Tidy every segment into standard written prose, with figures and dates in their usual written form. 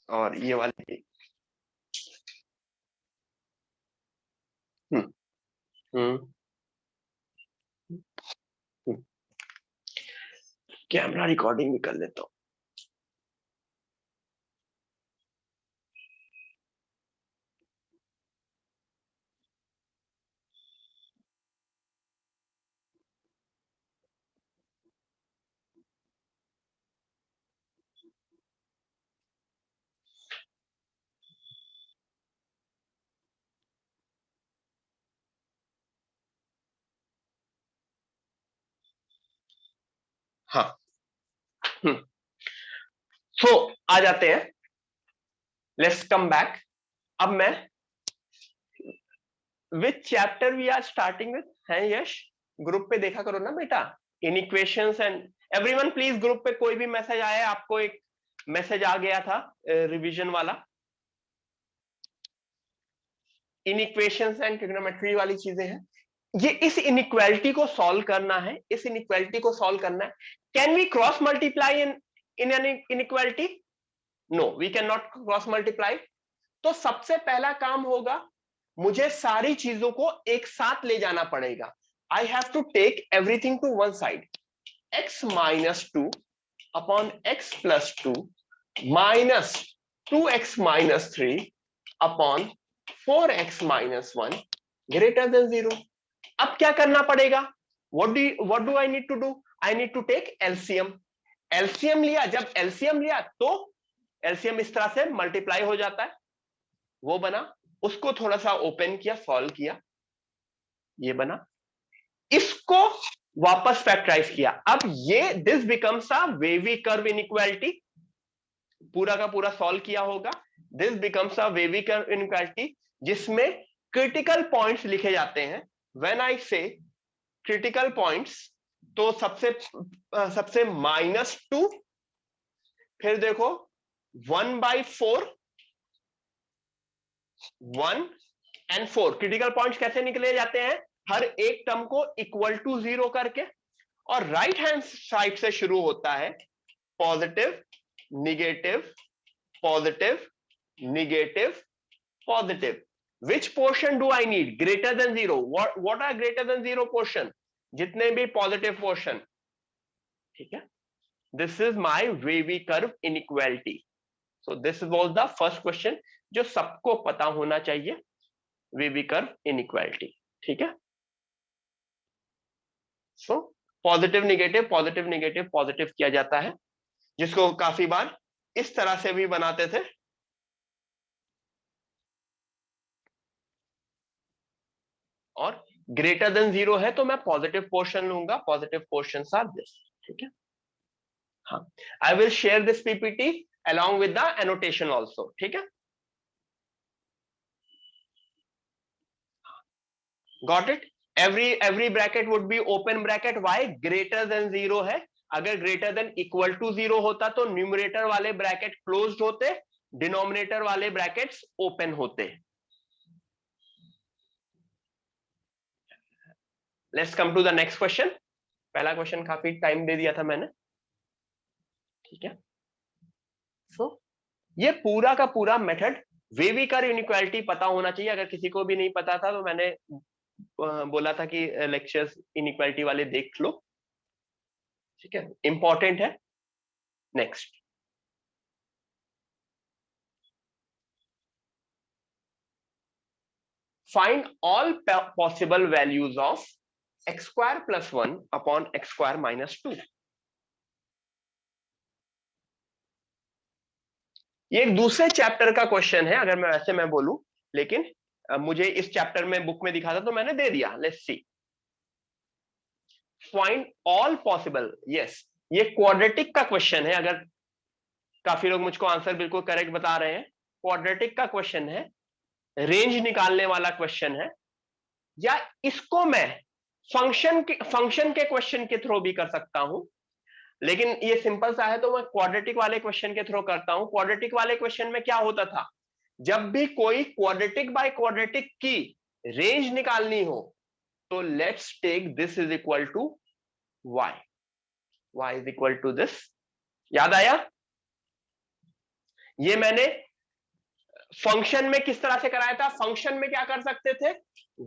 और ये वाले हम्म हम्म कैमरा रिकॉर्डिंग भी कर लेता हूँ। हाँ। हम्म सो आ जाते हैं, लेट्स कम बैक। अब मैं which chapter we are starting with है यश? ग्रुप पे देखा करो ना बेटा, inequations and everyone please, group पे कोई भी मैसेज आया है आपको, एक मैसेज आ गया था रिवीजन वाला, इन इक्वेशंस एंड ट्रिग्नोमेट्री वाली चीजें हैं ये। इस इनइक्वालिटी को सॉल्व करना है, इस इनइक्वालिटी को सॉल्व करना है। Can we cross multiply in an inequality? No, we can not cross multiply. तो सबसे पहला काम होगा, मुझे सारी चीजों को एक साथ ले जाना पड़ेगा। I have to take everything to one side. x minus two upon x plus two minus 2x minus three upon 4x minus one greater than zero. अब क्या करना पड़ेगा? what do I need to do? I need to take LCM। LCM लिया, जब LCM लिया तो LCM इस तरह से मल्टीप्लाई हो जाता है, वो बना। उसको थोड़ा सा ओपन किया, सॉल्व किया, ये बना। इसको वापस फैक्टराइज किया। अब ये this becomes a wavy curve inequality, पूरा का पूरा सॉल्व किया होगा। This becomes a wavy curve inequality जिसमें क्रिटिकल पॉइंट्स लिखे जाते हैं। व्हेन आई से क्रिटिकल पॉइंट्स, तो सबसे -2, फिर देखो 1/4, 1 एंड 4। क्रिटिकल पॉइंट्स कैसे निकले जाते हैं? हर एक टर्म को इक्वल टू 0 करके, और राइट हैंड साइड से शुरू होता है positive negative positive negative positive. Which portion do I need? Greater than zero. What are greater than zero portion? जितने भी पॉजिटिव पोर्शन। ठीक है, this is my wavy curve inequality. So this was the first question जो सबको पता होना चाहिए, wavy curve inequality. ठीक है, so positive negative positive negative positive किया जाता है, जिसको काफी बार इस तरह से भी बनाते थे। और ग्रेटर देन जीरो है तो मैं पॉजिटिव पोर्शन लूंगा, पॉजिटिव पोर्शन आर दिस। ठीक है, हाँ। I will share this PPT along with the annotation also। ठीक है, got it? Every bracket would be open bracket. Why? Greater than zero है। अगर greater than equal to zero होता तो numerator वाले ब्रैकेट क्लोज्ड होते, डिनोमिनेटर वाले brackets open होते। Let's come to the next question. पहला क्वेश्चन काफी टाइम दे दिया था मैंने। ठीक है, सो ये पूरा का पूरा मेथड, वेवी कर्व इनइक्वालिटी पता होना चाहिए। अगर किसी को भी नहीं पता था तो मैंने बोला था कि लेक्चर्स इनइक्वालिटी वाले देख लो। ठीक है, इंपॉर्टेंट है। Next, find all possible values of x square plus one upon X square minus two. ये एक दूसरे चैप्टर का क्वेश्चन है अगर मैं वैसे मैं बोलूं, लेकिन मुझे इस चैप्टर में बुक में दिखा था तो मैंने दे दिया। Let's see, find all possible. Yes, ये क्वाड्रेटिक का क्वेश्चन है। अगर काफी लोग मुझको आंसर बिल्कुल करेक्ट बता रहे हैं, क्वाड्रेटिक का क्वेश्चन है, रेंज निकालने वाला क्वेश्चन है। या इसको मैं फंक्शन के क्वेश्चन के थ्रू भी कर सकता हूं, लेकिन ये सिंपल सा है तो मैं क्वाड्रेटिक वाले क्वेश्चन के थ्रू करता हूं। क्वाड्रेटिक वाले क्वेश्चन में क्या होता था, जब भी कोई क्वाड्रेटिक बाय क्वाड्रेटिक की रेंज निकालनी हो तो let's take this is equal to y is equal to this. याद आया? ये मैंने फंक्शन में किस तरह से कराया था? फंक्शन में क्या कर सकते थे?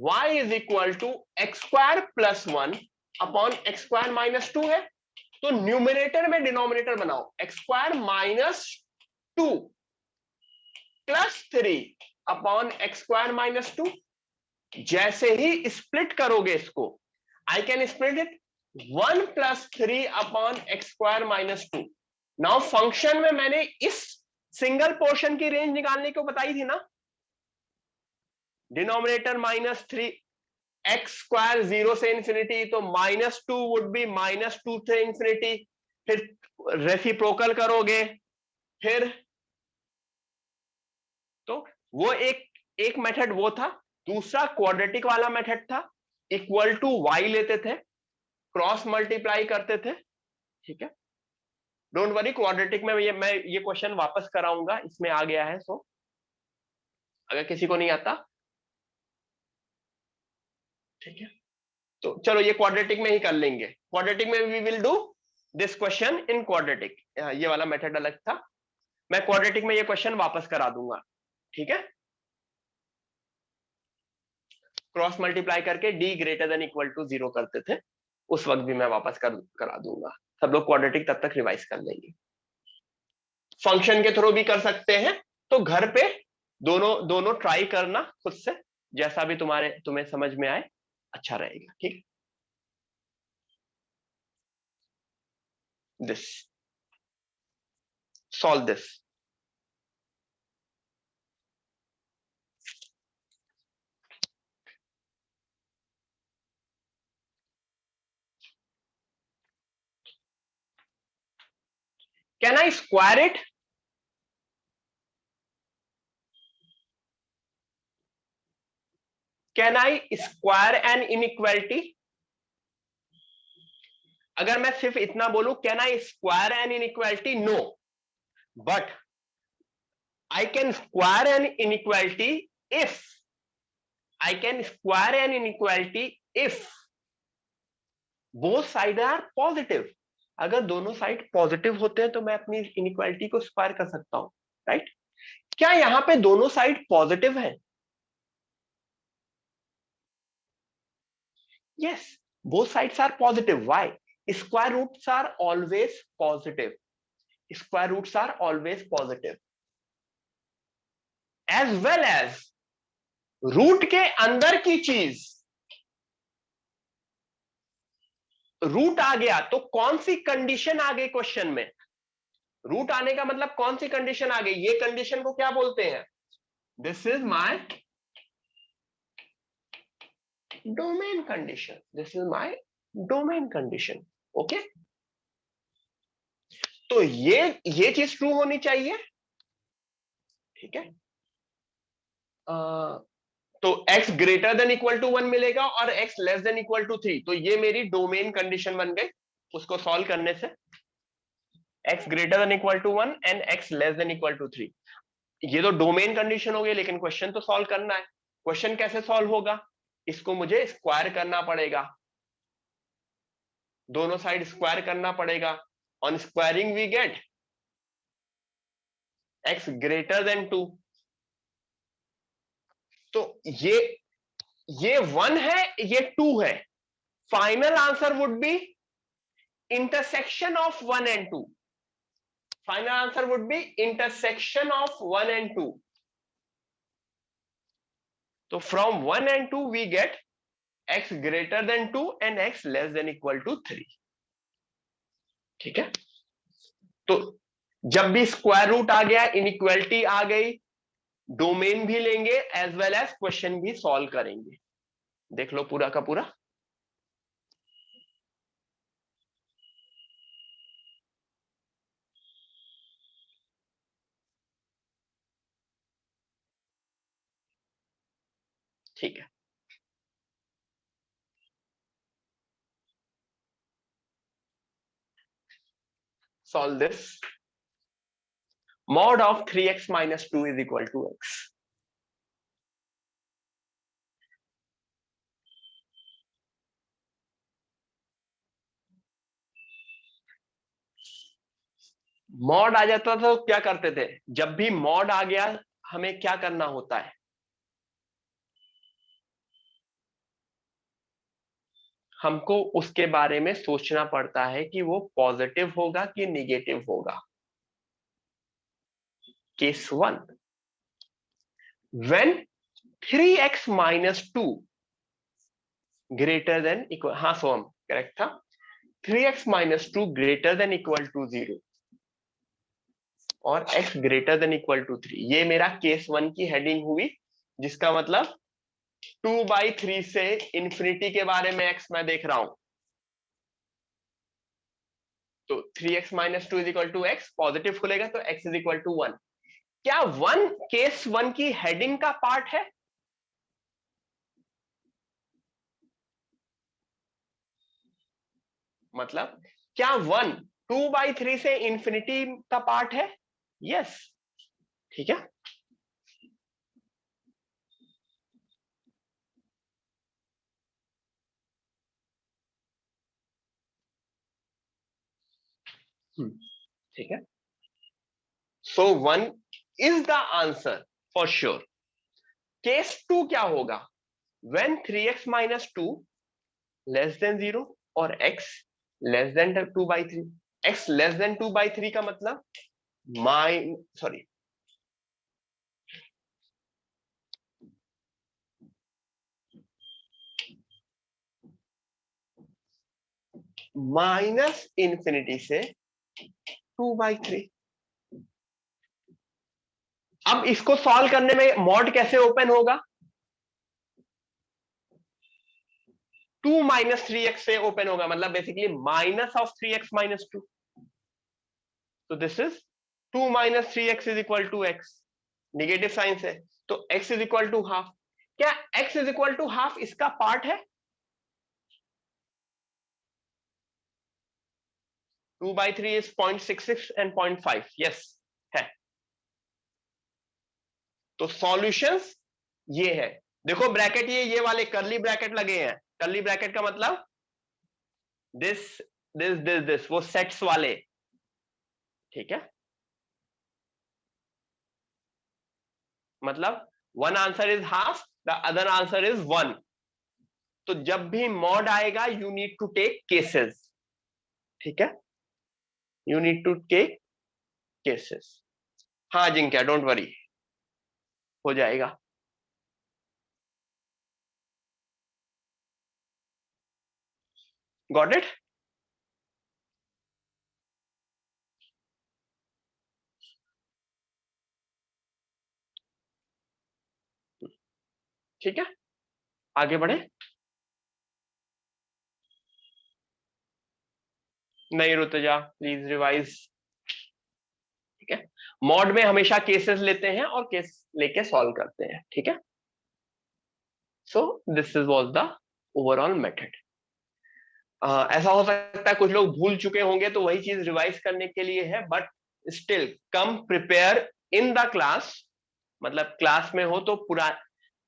y is equal to X square plus 1 upon X square minus 2 है, तो न्यूमिनेटर में डिनोमिनेटर बनाओ, X square minus 2 plus 3 upon X square minus 2। जैसे ही स्प्लिट करोगे इसको, I can split it 1 plus 3 upon X square minus 2। Now function में मैंने इस सिंगल पोर्शन की रेंज निकालने को बताई थी ना, डिनोमिनेटर माइनस 3 एक्स स्क्वायर 0 से इंफिनिटी, तो माइनस 2 वुड बी माइनस 2 से इंफिनिटी, फिर रेसिप्रोकल करोगे, फिर तो वो एक मेथड वो था। दूसरा क्वाड्रेटिक वाला मेथड था, इक्वल टू वाई लेते थे, क्रॉस मल्टीप्लाई करते थे। ठीक है, डोंट वरी, क्वाड्रेटिक में मैं ये क्वेश्चन वापस कराऊंगा, इसमें आ गया है, सो अगर किसी को नहीं आता। ठीक है, तो चलो ये क्वाड्रेटिक में ही कर लेंगे। क्वाड्रेटिक में we will do this question in quadratic. ये वाला मेथड अलग था, मैं क्वाड्रेटिक में ये क्वेश्चन वापस करा दूंगा। ठीक है, क्रॉस मल्टीप्लाई करके D greater than equal to 0 करते थे, उस वक्त भी मैं वापस करा दूंगा। सब लोग क्वाड्रेटिक तब तक रिवाइज कर लेंगे। फंक्शन के थ्रू भी कर सकते हैं, तो घर पे दोनों दोनों ट्राई करना खुद से, जैसा भी तुम्हें समझ में आए अच्छा रहेगा। ठीक, this solve this. Can I square it? Can I square an inequality? अगर मैं सिर्फ इतना बोलूं, can I square an inequality? No, but I can square an inequality if I can square an inequality if both sides are positive। अगर दोनों side positive होते हैं तो मैं अपनी इनइक्वालिटी को स्क्वायर कर सकता हूं, राइट? क्या यहां पे दोनों साइड पॉजिटिव है? Yes, both sides are positive. Why? Square roots are always positive. Square roots are always positive, as well as root के अंदर की चीज, रूट आ गया तो कौन सी कंडीशन आ गई क्वेश्चन में? रूट आने का मतलब कौन सी कंडीशन आ गई? ये कंडीशन को क्या बोलते हैं? This is my domain condition. This is my domain condition. Okay, तो ये चीज ट्रू होनी चाहिए। ठीक है, तो x greater than equal to 1 मिलेगा और x less than equal to 3, तो ये मेरी डोमेन कंडीशन बन गई। उसको सॉल्व करने से x greater than equal to 1 and x less than equal to 3, ये तो डोमेन कंडीशन हो गई, लेकिन क्वेश्चन तो सॉल्व करना है। क्वेश्चन कैसे सॉल्व होगा? इसको मुझे स्क्वायर करना पड़ेगा, दोनों साइड स्क्वायर करना पड़ेगा। On squaring we get x greater than 2। तो ये 1 है, ये 2 है। Final answer would be intersection of 1 and 2। Final answer would be intersection of 1 and 2। तो from 1 and 2 we get x greater than 2 and x less than equal to 3। ठीक है, तो जब भी स्क्वायर रूट आ गया, इनइक्वालिटी आ गई, डोमेन भी लेंगे एज वेल एज क्वेश्चन भी सॉल्व करेंगे। देख लो पूरा का पूरा। ठीक है, solve this. Mod of 3x minus 2 is equal to x। Mod आ जाता था तो क्या करते थे, जब भी मॉड आ गया हमें क्या करना होता है, हमको उसके बारे में सोचना पड़ता है कि वो पॉजिटिव होगा कि निगेटिव होगा। Case 1, when 3x minus 2 greater than equal, हाँ सोम करेक्ट था, 3x minus 2 greater than equal to 0 और x greater than equal to 3, ये मेरा केस 1 की हेडिंग हुई, जिसका मतलब 2/3 से इंफिनिटी के बारे में x मैं देख रहा हूं, तो 3x minus 2 is equal to X, positive खुलेगा तो x इज इक्वल टू 1। क्या 1 केस 1 की हेडिंग का पार्ट है? मतलब क्या 1 2/3 से इंफिनिटी का पार्ट है? यस, ठीक है। ठीक है, सो 1 is the answer for sure. Case 2 क्या होगा, when 3x minus 2 less than 0 और x less then 2/3। x less then 2/3 का मतलब सॉरी माइनस इंफिनिटी से 2/3। अब इसको सॉल्व करने में मॉड कैसे ओपन होगा, 2 माइनस 3x से ओपन होगा, मतलब basically minus of 3x minus 2, तो this is 2 minus 3x is equal to x, negative sign से, तो x is equal to half. क्या x is equal to half इसका पार्ट है? 2/3 इज 0.66 एंड 0.5, यस है। तो सॉल्यूशंस ये है, देखो ब्रैकेट, ये वाले करली ब्रैकेट लगे हैं, करली ब्रैकेट का मतलब दिस दिस वो सेट्स वाले, ठीक है, मतलब one answer is half, the other answer is 1। तो जब भी मॉड आएगा you need to take cases, ठीक है, you need to take cases. हाँ जिंक्या डोंट वरी, हो जाएगा। Got it? ठीक है, आगे बढ़े। नहीं रुतजा, प्लीज रिवाइज। ठीक है, मॉड में हमेशा केसेस लेते हैं और केस लेके सॉल्व करते हैं, ठीक है। So this is was the overall method. ऐसा हो सकता है कुछ लोग भूल चुके होंगे तो वही चीज रिवाइज करने के लिए है, but still come prepare in the class, मतलब क्लास में हो तो पूरा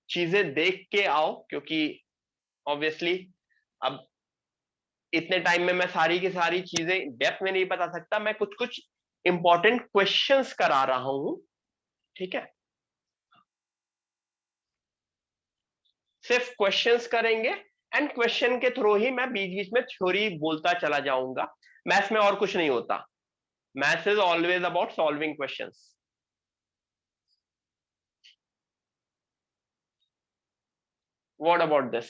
चीजें देख के आओ, क्योंकि ऑब्वियसली अब इतने टाइम में मैं सारी की सारी चीजें डेप्थ में नहीं बता सकता, मैं कुछ कुछ इंपॉर्टेंट क्वेश्चंस करा रहा हूं, ठीक है, सिर्फ क्वेश्चंस करेंगे एंड क्वेश्चन के थ्रू ही मैं बीच बीच में थ्योरी बोलता चला जाऊंगा। मैथ्स में और कुछ नहीं होता, maths is always about solving questions. What about this?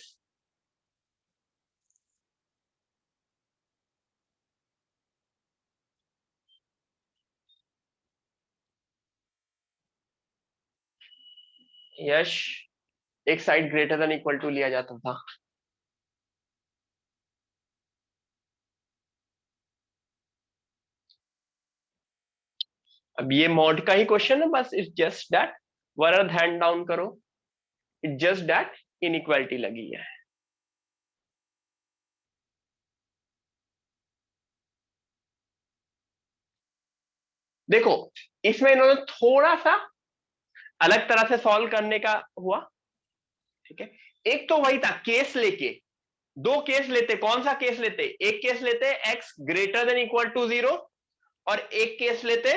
Yash, एक side greater than equal to लिया जाता था। अब ये मॉड का ही क्वेश्चन है, बस it's just that, Varad hand down करो, इट्स जस्ट दैट इनइक्वालिटी लगी है। देखो इसमें इन्होंने थोड़ा सा अलग तरह से सॉल्व करने का हुआ, ठीक है। एक तो वही था केस लेके, दो केस लेते, कौन सा केस लेते, एक केस लेते x greater than equal to 0 और एक केस लेते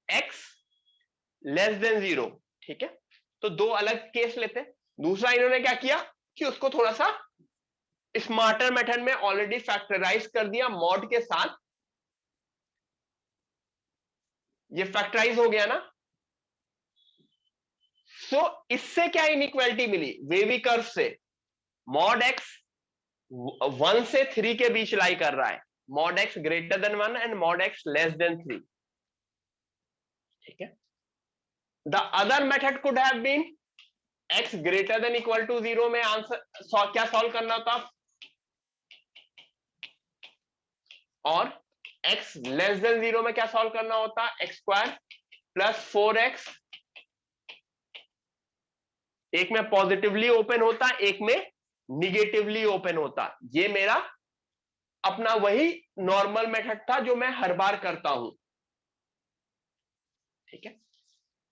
x लेस देन 0, ठीक है। तो दो अलग केस लेते। दूसरा इन्होंने क्या किया कि उसको थोड़ा सा स्मार्टर मेथड में ऑलरेडी फैक्टराइज कर दिया मॉड के साथ। ये फैक्टराइज हो गया ना। सो इससे क्या इनइक्वालिटी मिली वेवी कर्व से, मॉड एक्स 1 से 3 के बीच लाई कर रहा है, mod x greater than 1 and mod x less than 3, ठीक है। The other method could have been x greater than equal to 0 में आंसर क्या सॉल्व करना था, और x लेस देन 0 में क्या सॉल्व करना होता, एक्स स्क्वायर प्लस 4x, एक में पॉजिटिवली ओपन होता, एक में निगेटिवली ओपन होता। ये मेरा अपना वही नॉर्मल मेथड था जो मैं हर बार करता हूं, ठीक है।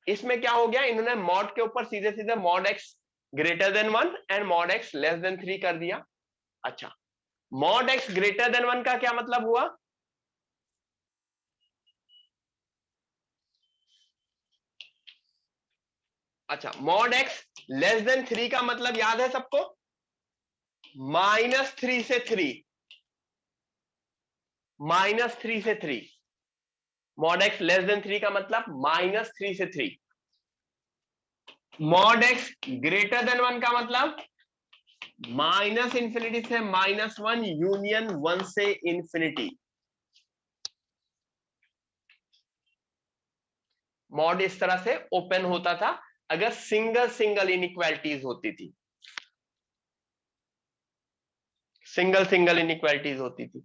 इसमें क्या हो गया, इन्होंने मॉड के ऊपर सीधे सीधे mod x greater than 1 and mod x less than 3 कर दिया। अच्छा, मॉड एक्स ग्रेटर देन 1 का क्या मतलब हुआ, अच्छा मॉड एक्स लेस देन 3 का मतलब याद है सबको, -3 से 3, -3 से 3, मॉड एक्स लेस देन 3 का मतलब -3 से 3। मॉड एक्स ग्रेटर देन 1 का मतलब -इंफिनिटी से -1 यूनियन 1 से इंफिनिटी। मॉड इस तरह से ओपन होता था अगर सिंगल सिंगल इनइक्वालिटीज होती थी, सिंगल सिंगल इनइक्वालिटीज होती थी।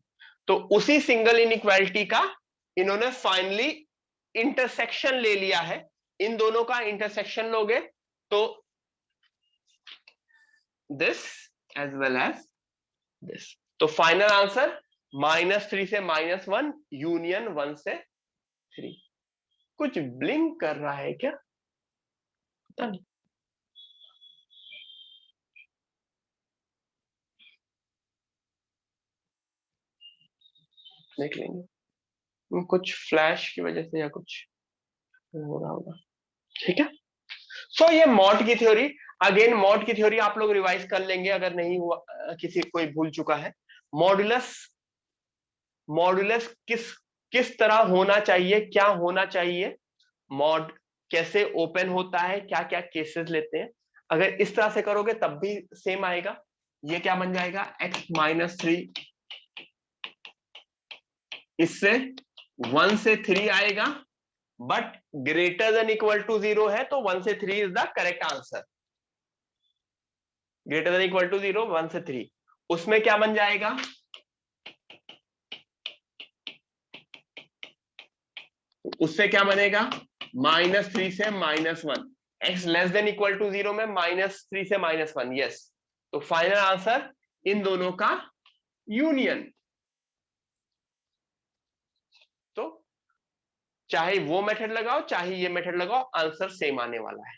तो उसी सिंगल इनइक्वालिटी का इन्होंने फाइनली इंटरसेक्शन ले लिया है। इन दोनों का इंटरसेक्शन लोगे तो this as well as this, तो फाइनल आंसर -3 से -1 यूनियन 1 से 3। कुछ ब्लिंक कर रहा है क्या, पता नहीं। देख लेंगे, कुछ फ्लैश की वजह से या कुछ हो रहा होगा, ठीक है। सो ये मॉड की थ्योरी, अगेन मॉड की थ्योरी आप लोग रिवाइज कर लेंगे अगर नहीं हुआ, किसी कोई भूल चुका है। मॉडुलस, मॉडुलस किस किस तरह होना चाहिए, क्या होना चाहिए, मॉड कैसे ओपन होता है, क्या क्या केसेस लेते हैं। अगर इस तरह से करोगे तब भी सेम आएगा। ये क्या बन जाएगा, x-3, इससे 1 से 3 आएगा, but greater than equal to 0 है तो 1 से 3 is the correct answer. Greater than equal to 0 1 से 3, उसमें क्या बन जाएगा, उससे क्या बनेगा, -3 से -1, x less than equal to 0 में -3 से -1, यस। तो फाइनल आंसर इन दोनों का यूनियन। तो चाहे वो मेथड लगाओ चाहे ये मेथड लगाओ, आंसर सेम आने वाला है।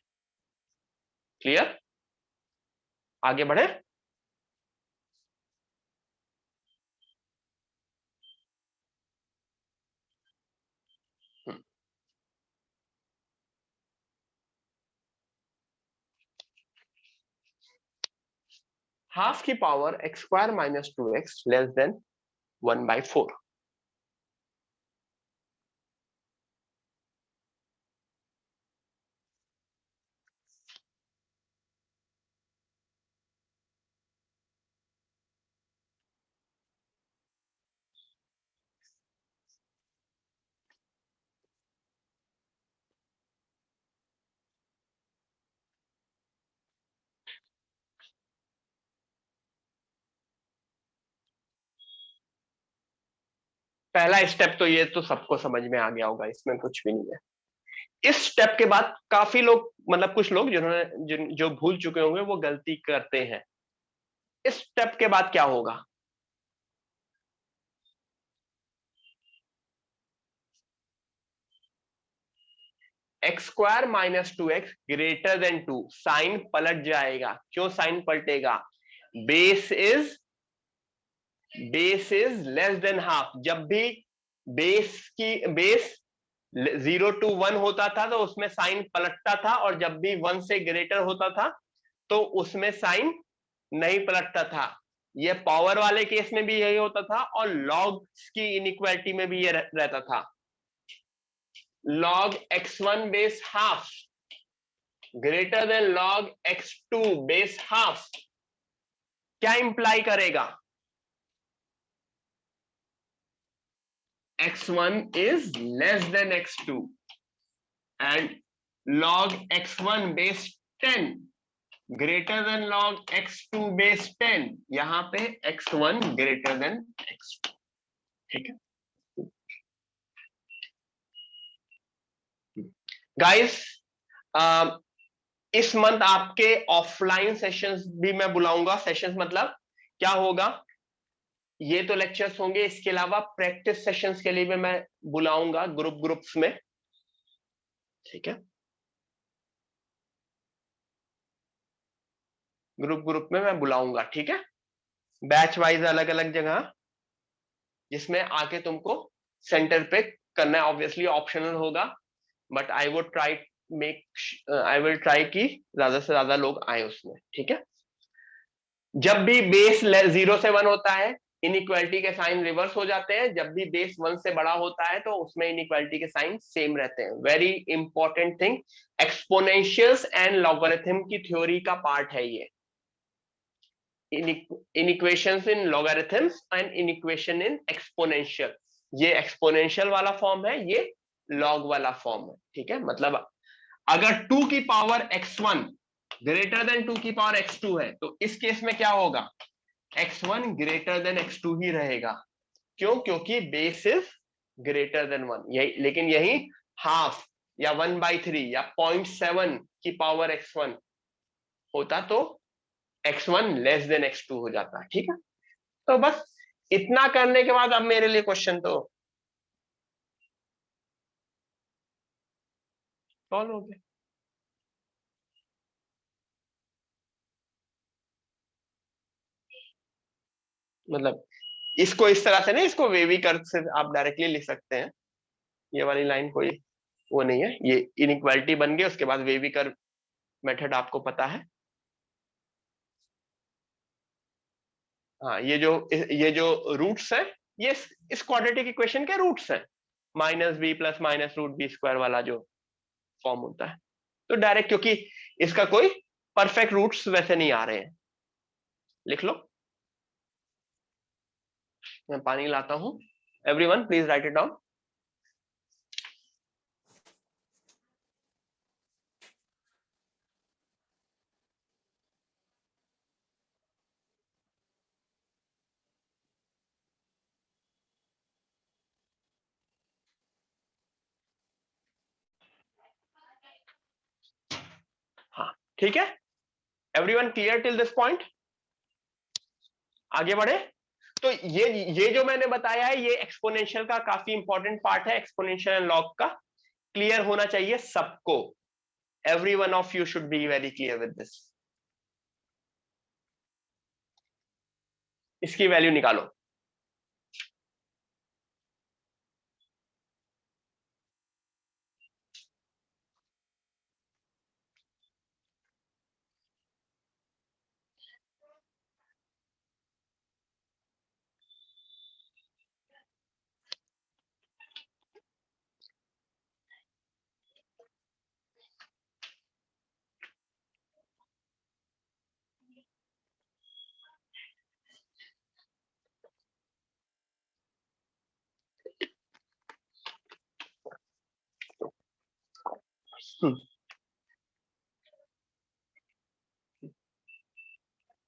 क्लियर, आगे बढ़े। हाफ की power x² - 2x less than 1/4। पहला स्टेप तो ये तो सबको समझ में आ गया होगा, इसमें कुछ भी नहीं है। इस स्टेप के बाद काफी लोग, मतलब कुछ लोग जिन्होंने जो भूल चुके होंगे वो गलती करते हैं। इस स्टेप के बाद क्या होगा, x² - 2x greater than 2, sign पलट जाएगा। क्यों साइन पलटेगा, base is base is less than half, जब भी बेस 0 to 1 होता था तो उसमें साइन पलटता था, और जब भी 1 से ग्रेटर होता था तो उसमें साइन नहीं पलटता था। ये पावर वाले केस में भी यही होता था, और लॉग्स की इनइक्वालिटी में भी ये रहता था। log x1 base half greater than log x2 base half क्या इंप्लाई करेगा? x1 is less than x2 and log x1 base 10 greater than log x2 base 10, यहां पे x1 greater than x2। ठीक है गाइस, इस मंथ आपके offline sessions भी मैं बुलाऊंगा। सेशंस मतलब क्या होगा, ये तो लेक्चर्स होंगे, इसके अलावा प्रैक्टिस सेशंस के लिए भी मैं बुलाऊंगा ग्रुप्स में। ठीक है, ग्रुप में मैं बुलाऊंगा। ठीक है, बैच वाइज अलग अलग जगह, जिसमें आके तुमको सेंटर पे करना है। ऑब्वियसली ऑप्शनल होगा, but I would try I will try कि ज्यादा से ज्यादा लोग आए उसमें। ठीक है, जब भी बेस 0 से 1 होता है इनइक्वालिटी के साइन रिवर्स हो जाते हैं, जब भी बेस 1 से बड़ा होता है तो उसमें इनइक्वालिटी के साइन सेम रहते हैं। Very important thing, exponentials and logarithm की थ्योरी का पार्ट है ये। Inequations in logarithms and inequation in exponential, ये एक्सपोनेंशियल वाला फॉर्म है, ये लॉग वाला फॉर्म है। ठीक है, मतलब अगर 2 की पावर x1 ग्रेटर देन 2 की पावर x2 है तो इस केस में क्या होगा, x1 ग्रेटर देन x2 ही रहेगा। क्यों? क्योंकि बेस इज ग्रेटर देन 1। यही, लेकिन यही हाफ या 1/3 या 0.7 की पावर x1 होता तो x1 लेस देन x2 हो जाता। ठीक है, तो बस इतना करने के बाद अब मेरे लिए क्वेश्चन तो सॉल्व हो गया। मतलब इसको इस तरह से नहीं, इसको वेवी कर्व से आप डायरेक्टली लिख सकते हैं। ये वाली लाइन कोई वो नहीं है, ये इनइक्वालिटी बन गई, उसके बाद वेवी कर्व मेथड आपको पता है। हाँ, ये जो रूट्स है, ये इस क्वाड्रेटिक इक्वेशन के रूट्स हैं, minus b plus minus root b square वाला जो फॉर्म होता है। तो डायरेक्ट, क्योंकि इसका कोई परफेक्ट रूट्स वैसे नहीं आ रहे हैं। लिख लो, मैं पानी लाता हूं। Everyone please right it down. हाँ ठीक है, everyone clear till this point? आगे बढ़े। तो ये जो मैंने बताया है, ये एक्सपोनेंशियल का काफी इंपॉर्टेंट पार्ट है, एक्सपोनेंशियल एंड लॉग का। क्लियर होना चाहिए सबको। Every one of you should be very clear with this. इसकी वैल्यू निकालो।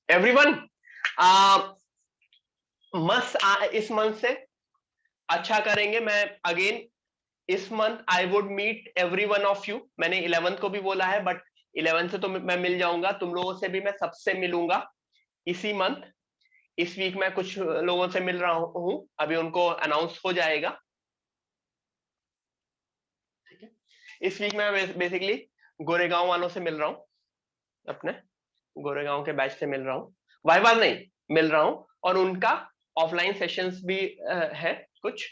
एवरीवन इस मंथ से अच्छा करेंगे। मैं अगेन इस month I would meet every one of you. मैंने 11th को भी बोला है, बट 11th से तो मैं मिल जाऊंगा, तुम लोगों से भी मैं सबसे मिलूंगा इसी मंथ। इस वीक मैं कुछ लोगों से मिल रहा हूं, अभी उनको अनाउंस हो जाएगा। ठीक है, इस वीक मैं बेसिकली गोरेगांव वालों से मिल रहा हूं, अपने गोरेगांव के बैच से मिल रहा हूं, वाइवा नहीं मिल रहा हूं, और उनका ऑफलाइन सेशंस भी है कुछ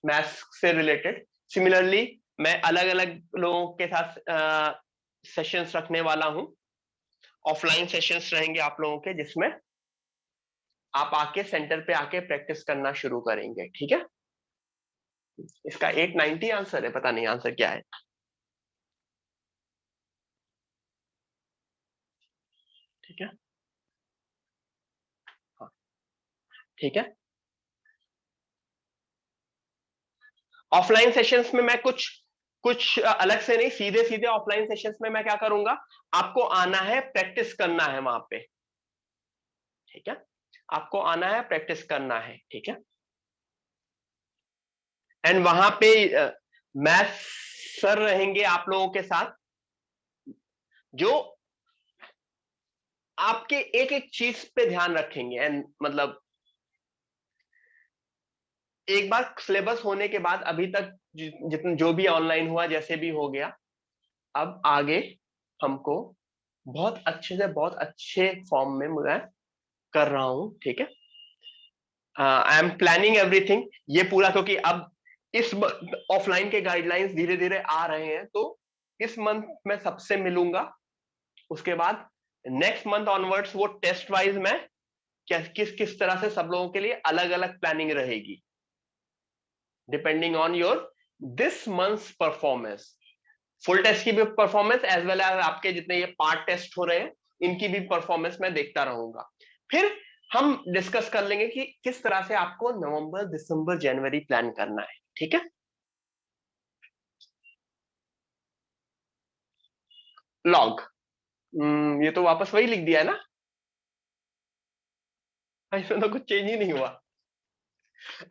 मैथ्स से रिलेटेड। सिमिलरली मैं अलग अलग लोगों के साथ सेशंस रखने वाला हूं। ऑफलाइन सेशंस रहेंगे आप लोगों के, जिसमें आप आके सेंटर पे आके प्रैक्टिस करना शुरू करेंगे। ठीक है, इसका 890 आंसर है, पता नहीं आंसर क्या है। ठीक है, हाँ ठीक है। ऑफलाइन सेशंस में मैं कुछ कुछ अलग से नहीं, सीधे सीधे ऑफलाइन सेशंस में मैं क्या करूंगा, आपको आना है, प्रैक्टिस करना है वहां पे। ठीक है, आपको आना है, प्रैक्टिस करना है। ठीक है, एंड वहां पे मैथ सर रहेंगे आप लोगों के साथ, जो आपके एक एक चीज पे ध्यान रखेंगे। एंड मतलब एक बार सिलेबस होने के बाद, अभी तक जितना जो भी ऑनलाइन हुआ, जैसे भी हो गया, अब आगे हमको बहुत अच्छे से, बहुत अच्छे फॉर्म में मैं कर रहा हूं। ठीक है, आई एम प्लानिंग एवरीथिंग, ये पूरा, क्योंकि अब इस ऑफलाइन के गाइडलाइंस धीरे धीरे आ रहे हैं, तो इस मंथ में सबसे मिलूंगा। उसके बाद नेक्स्ट मंथ ऑनवर्ड्स वो टेस्ट वाइज मैं क्या किस किस तरह से सब लोगों के लिए अलग अलग प्लानिंग रहेगी, depending on your this month's performance. Full test की भी परफॉर्मेंस एज वेल एज आपके जितने ये पार्ट टेस्ट हो रहे हैं, इनकी भी परफॉर्मेंस मैं देखता रहूंगा। फिर हम डिस्कस कर लेंगे कि किस तरह से आपको नवंबर, दिसंबर, जनवरी प्लान करना है। ठीक है, लॉग, ये तो वापस वही लिख दिया है ना, इसमें तो कुछ चेंज ही नहीं हुआ।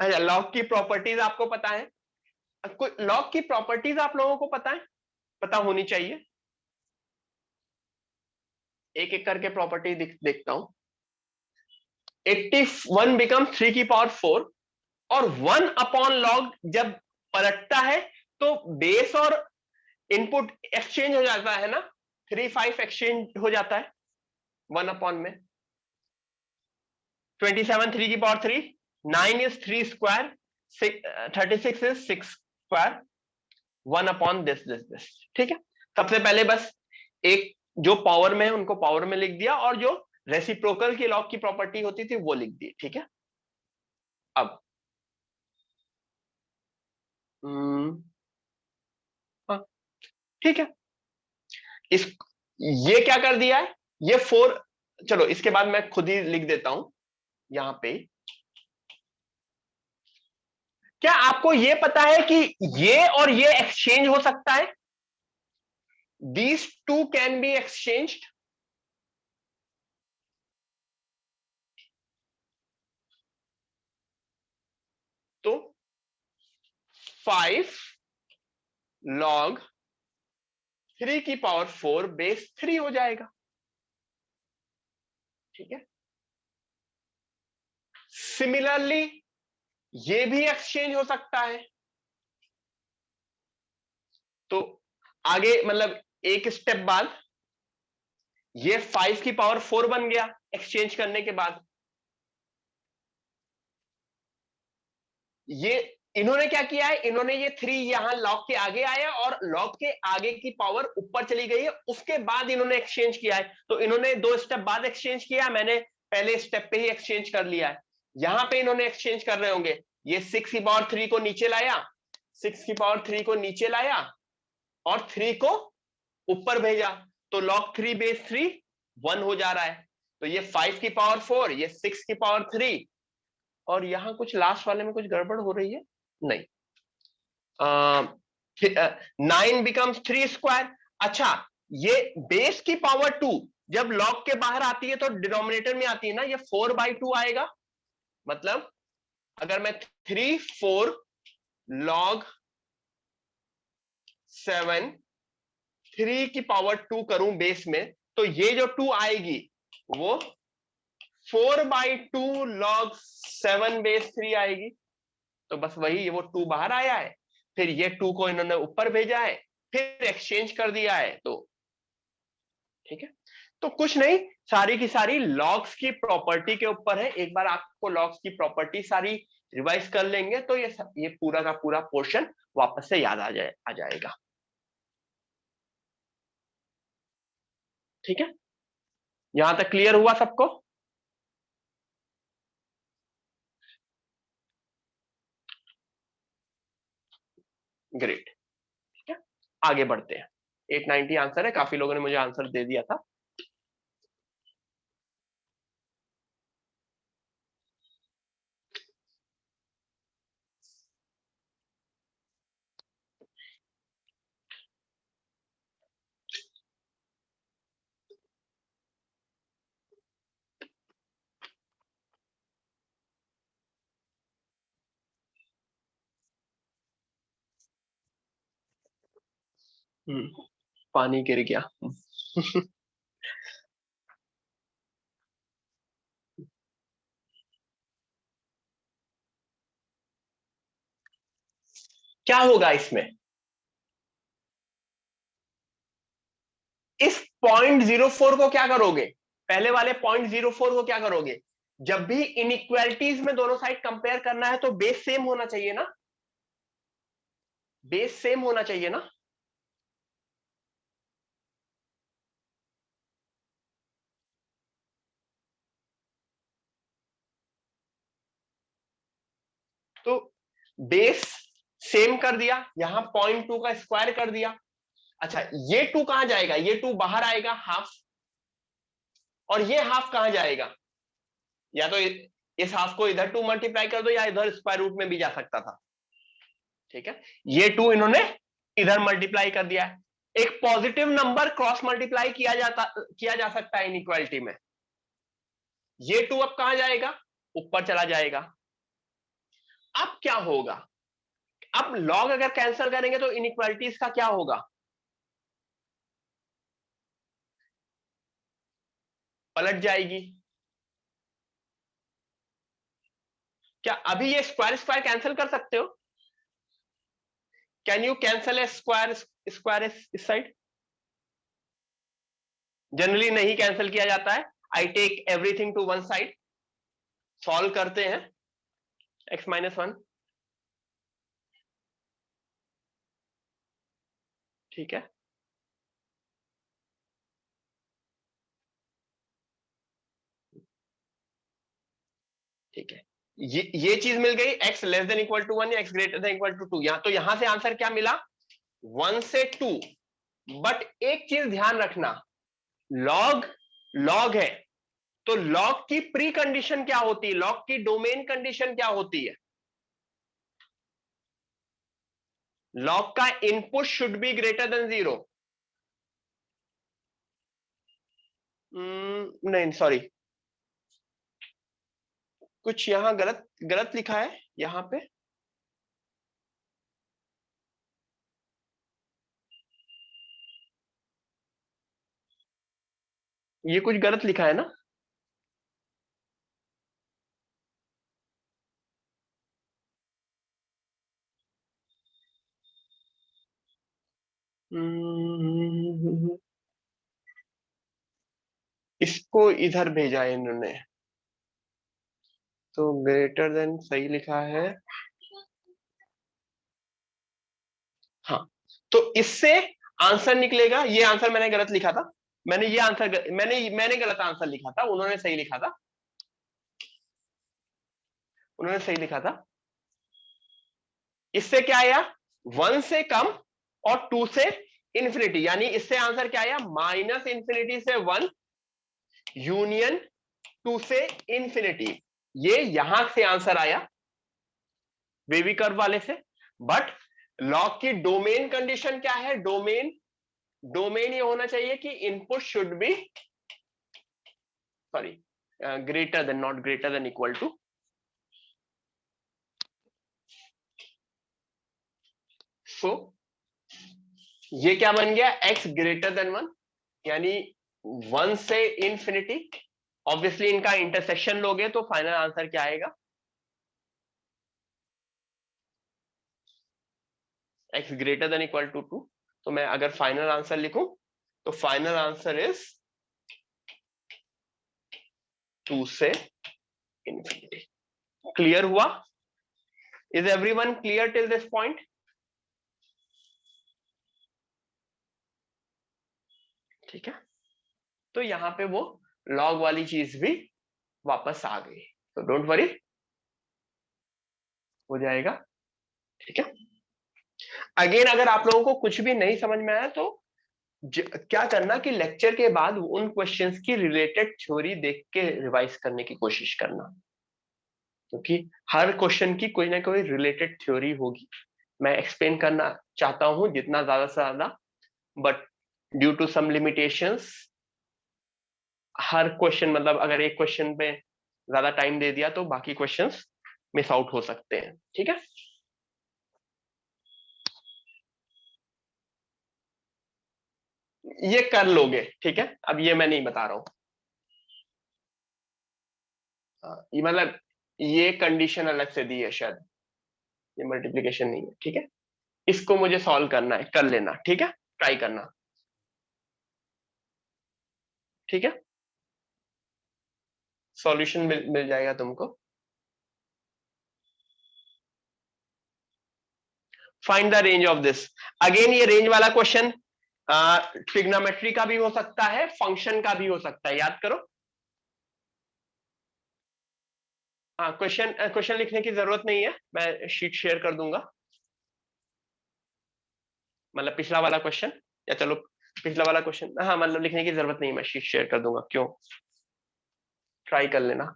अच्छा, लॉग की प्रॉपर्टीज आपको पता है? लॉग की प्रॉपर्टीज आप लोगों को पता है, पता होनी चाहिए। एक एक करके प्रॉपर्टी देखता हूं। 81 बिकम 3 की पावर 4, और 1 अपॉन लॉग जब पलटता है तो बेस और इनपुट एक्सचेंज हो जाता है ना, 3 5 एक्सचेंज हो जाता है 1 अपॉन में। 27 3 की power 3, 9 is 3 square, 36 is 6 square, 1 upon this. ठीक है, सबसे पहले बस एक जो पावर में है उनको पावर में लिख दिया, और जो रेसिप्रोकल की लॉग की प्रॉपर्टी होती थी वो लिख दी। ठीक है, अब हाँ ठीक है, इस ये क्या कर दिया है, ये 4, चलो इसके बाद मैं खुद ही लिख देता हूं यहां पे। क्या आपको ये पता है कि ये और ये एक्सचेंज हो सकता है? These two can be exchanged. तो 5 log 3 की पावर 4 बेस 3 हो जाएगा। ठीक है, सिमिलरली ये भी एक्सचेंज हो सकता है। तो आगे मतलब एक स्टेप बाद ये 5 की पावर 4 बन गया एक्सचेंज करने के बाद। ये इन्होंने क्या किया है, इन्होंने ये 3 यहां लॉग के आगे आया और लॉग के आगे की पावर ऊपर चली गई है, उसके बाद इन्होंने एक्सचेंज किया है। तो इन्होंने 2 स्टेप बाद एक्सचेंज किया, मैंने पहले स्टेप पे ही एक्सचेंज कर लिया है। यहां पे इन्होंने एक्सचेंज कर रहे होंगे, ये 6 की पावर 3 को नीचे लाया, 6 की पावर 3 को नीचे लाया और 3 को ऊपर भेजा, तो log 3 बेस 3 1 हो जा रहा है। तो ये 5 की पावर 4, ये 6 की पावर 3, और यहां कुछ लास्ट वाले में कुछ गड़बड़ हो रही है, नहीं, 9 बिकम्स 3 स्क्वायर। अच्छा, ये बेस की पावर 2 जब log के बाहर आती है तो डिनोमिनेटर में आती है ना, ये 4/2 आएगा। मतलब अगर मैं 3 4 log 7 3 की पावर 2 करूं बेस में, तो ये जो 2 आएगी वो 4/2 log 7 बेस 3 आएगी। तो बस वही, वो 2 बाहर आया है, फिर ये 2 को इन्होंने ऊपर भेजा है, फिर एक्सचेंज कर दिया है। तो ठीक है, तो कुछ नहीं, सारी की सारी लॉग्स की प्रॉपर्टी के ऊपर है। एक बार आपको लॉग्स की प्रॉपर्टी सारी रिवाइज कर लेंगे तो ये पूरा का पूरा पोर्शन वापस से याद आ जाएगा। ठीक है, यहां तक क्लियर हुआ सबको? ग्रेट। ठीक है, आगे बढ़ते हैं। 890 आंसर है, काफी लोगों ने मुझे आंसर दे दिया था। पानी गिर गया। क्या होगा इसमें? इस 0.04 को क्या करोगे? पहले वाले 0.04 को क्या करोगे? जब भी इनइक्वालिटीज में दोनों साइड कंपेयर करना है तो बेस सेम होना चाहिए ना, बेस सेम होना चाहिए ना। तो बेस सेम कर दिया, यहां 0.2 का स्क्वायर कर दिया। अच्छा, ये 2 कहां जाएगा? ये 2 बाहर आएगा हाफ, और ये हाफ कहां जाएगा? या तो इस हाफ को इधर 2 मल्टीप्लाई कर दो, या इधर स्क्वायर रूट में भी जा सकता था। ठीक है, ये 2 इन्होंने इधर मल्टीप्लाई कर दिया है। एक पॉजिटिव नंबर क्रॉस मल्टीप्लाई किया जा सकता है इनइक्वालिटी में। ये 2 अब कहां जाएगा? ऊपर चला जाएगा। अब क्या होगा? अब लॉग अगर कैंसिल करेंगे तो इनइक्वालिटीज का क्या होगा? पलट जाएगी। क्या अभी ये स्क्वायर स्क्वायर कैंसिल कर सकते हो? Can you cancel a square square इस साइड? जनरली नहीं कैंसिल किया जाता है। I take everything to one side. Solve करते हैं। x-1। ठीक है, ठीक है, ये चीज मिल गई। x less than equal to 1 या x greater than equal to 2। यहां तो यहां से आंसर क्या मिला? 1 से 2। बट एक चीज ध्यान रखना, लॉग लॉग है तो लॉग की प्री कंडीशन क्या होती है? लॉग की डोमेन कंडीशन क्या होती है? लॉग का input should be greater than 0। नहीं सॉरी, कुछ यहां गलत गलत लिखा है यहां पे। ये कुछ गलत लिखा है ना। इसको इधर भेजा है इन्होंने, तो ग्रेटर देन सही लिखा है। हाँ, तो इससे आंसर निकलेगा। ये आंसर मैंने गलत लिखा था। मैंने ये आंसर मैंने गलत आंसर लिखा था, उन्होंने सही लिखा था। उन्होंने सही लिखा था। इससे क्या आया? 1 से कम और 2 से इंफिनिटी, यानी इससे आंसर क्या आया? -इंफिनिटी से 1 यूनियन 2 से इंफिनिटी। ये यहां से आंसर आया वेवी कर्व वाले से। बट लॉग की डोमेन कंडीशन क्या है? डोमेन ये होना चाहिए कि input should be, sorry, greater than, not greater than equal to. So ये क्या बन गया? x ग्रेटर देन 1, यानी 1 से इंफिनिटी। ऑब्वियसली इनका इंटरसेक्शन लोगे तो फाइनल आंसर क्या आएगा? x greater than equal to 2। तो मैं अगर फाइनल आंसर लिखूं तो फाइनल आंसर इज 2 से इन्फिनिटी। क्लियर हुआ? Is everyone clear till this point? ठीक है, तो यहां पे वो लॉग वाली चीज भी वापस आ गई, तो डोंट वरी, हो जाएगा। ठीक है, अगेन अगर आप लोगों को कुछ भी नहीं समझ में आया तो क्या करना कि लेक्चर के बाद उन क्वेश्चंस की रिलेटेड थ्योरी देख के रिवाइज करने की कोशिश करना, क्योंकि हर क्वेश्चन की कोई ना कोई रिलेटेड थ्योरी होगी। मैं एक्सप्लेन करना चाहता हूं जितना ज्यादा से ज्यादा, but due to some limitations हर क्वेश्चन, मतलब अगर एक क्वेश्चन पे ज्यादा टाइम दे दिया तो बाकी क्वेश्चंस मिस आउट हो सकते हैं। ठीक है, ये कर लोगे। ठीक है, अब ये मैं नहीं बता रहा हूं। ये मतलब ये कंडीशन अलग से दी है शायद, ये मल्टीप्लीकेशन नहीं है। ठीक है, इसको मुझे सॉल्व करना है, कर लेना। ठीक है, ट्राई करना। ठीक है, सॉल्यूशन मिल जाएगा तुमको। Find the range of this. Again ये रेंज वाला क्वेश्चन ट्रिग्नोमेट्री का भी हो सकता है, फंक्शन का भी हो सकता है, याद करो। हाँ, क्वेश्चन लिखने की जरूरत नहीं है, मैं शीट शेयर कर दूंगा, मतलब पिछला वाला क्वेश्चन, या चलो पिछला वाला क्वेश्चन, हाँ मतलब लिखने की जरूरत नहीं है, मैं शीट शेयर कर दूंगा। क्यों, ट्राई कर लेना।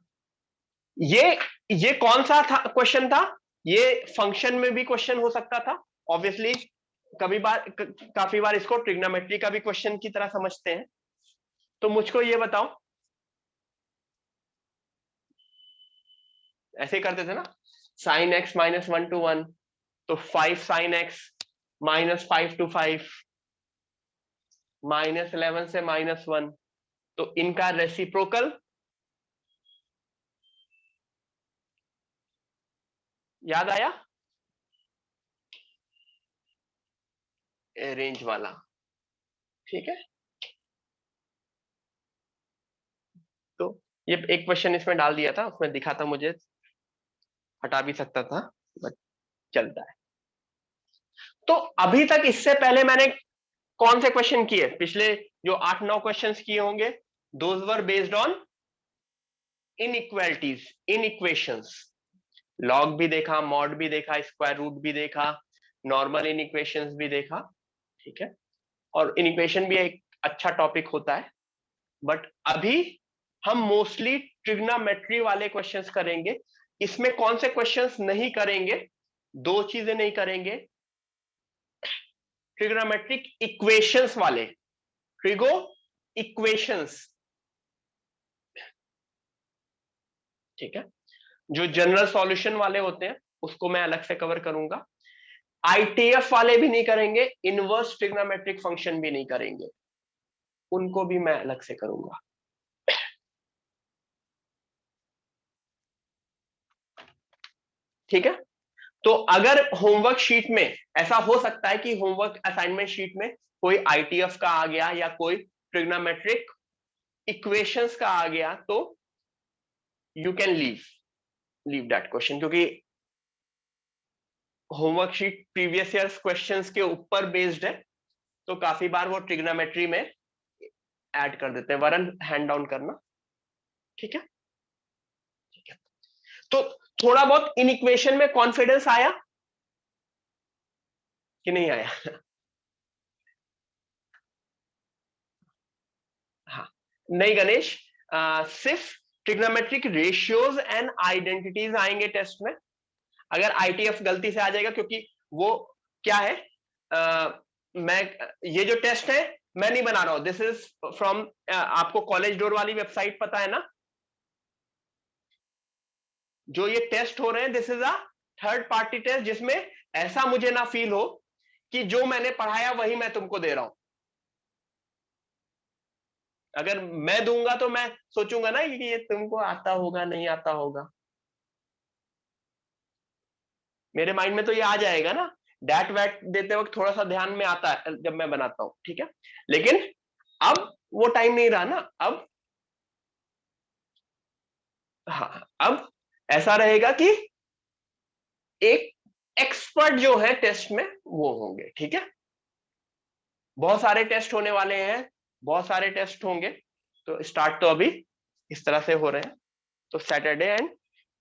ये ये कौन सा था क्वेश्चन था? ये फंक्शन में भी क्वेश्चन हो सकता था ऑब्वियसली। काफी बार इसको ट्रिग्नोमेट्री का भी क्वेश्चन की तरह समझते हैं। तो मुझको ये बताओ, ऐसे ही करते थे ना, साइन एक्स -1 to 1, तो 5 sin x -5 to 5 -11 से -1, तो इनका रेसिप्रोकल याद आया? रेंज वाला। ठीक है, तो ये एक क्वेश्चन इसमें डाल दिया था, उसमें दिखा था, मुझे हटा भी सकता था, बट चलता है। तो अभी तक इससे पहले मैंने कौन से क्वेश्चन किए? पिछले जो 8-9 क्वेश्चंस किए होंगे, those were based on inequalities, in equations. Log भी देखा, मॉड भी देखा, स्क्वायर रूट भी देखा, नॉर्मल इन इक्वेशंस भी देखा। ठीक है, और इन इक्वेशन भी एक अच्छा टॉपिक होता है, बट अभी हम मोस्टली ट्रिग्नोमेट्री वाले क्वेश्चंस करेंगे। इसमें कौन से क्वेश्चंस नहीं करेंगे? दो चीजें नहीं करेंगे, ट्रिग्नोमेट्रिक इक्वेशंस वाले, ट्रिगो इक्वेशंस। ठीक है, जो जनरल सॉल्यूशन वाले होते हैं उसको मैं अलग से कवर करूंगा। आईटीएफ वाले भी नहीं करेंगे, इनवर्स ट्रिग्नोमेट्रिक फंक्शन भी नहीं करेंगे, उनको भी मैं अलग से करूंगा। ठीक है, तो अगर होमवर्क शीट में ऐसा हो सकता है कि होमवर्क असाइनमेंट शीट में कोई आईटीएफ का आ गया या कोई ट्रिग्नोमेट्रिक इक्वेशंस का आ गया, तो you can leave that question, क्योंकि homework sheet previous year questions के ऊपर बेस्ड है, तो काफी बार वो ट्रिग्नोमेट्री में ऐड कर देते हैं, वरन हैंड डाउन करना। ठीक है, ठीक है, तो थोड़ा बहुत इन इक्वेशन में कॉन्फिडेंस आया कि नहीं आया? हाँ, नहीं गणेश, सिर्फ ट्रिग्नोमेट्रिक रेशियोज एंड आइडेंटिटीज आएंगे टेस्ट में। अगर आईटीएफ गलती से आ जाएगा, क्योंकि वो क्या है, मैं ये जो टेस्ट है मैं नहीं बना रहा हूं, दिस इज फ्रॉम, आपको कॉलेज डोर वाली वेबसाइट पता है ना, जो ये टेस्ट हो रहे हैं, this is a third party test, जिसमें ऐसा मुझे ना फील हो कि जो मैंने पढ़ाया वही मैं तुमको दे रहा हूं। अगर मैं दूंगा तो मैं सोचूंगा ना कि ये तुमको आता होगा नहीं आता होगा, मेरे माइंड में तो ये आ जाएगा ना, डैट वैट देते वक्त थोड़ा सा ध्यान में आता है जब मैं बनाता हूं। ठीक है, लेकिन अब वो टाइम नहीं रहा ना, अब हाँ, अब ऐसा रहेगा कि एक एक्सपर्ट जो है टेस्ट में वो होंगे, ठीक है। बहुत सारे टेस्ट होने वाले हैं, बहुत सारे टेस्ट होंगे। तो स्टार्ट तो अभी इस तरह से हो रहे हैं। तो Saturday and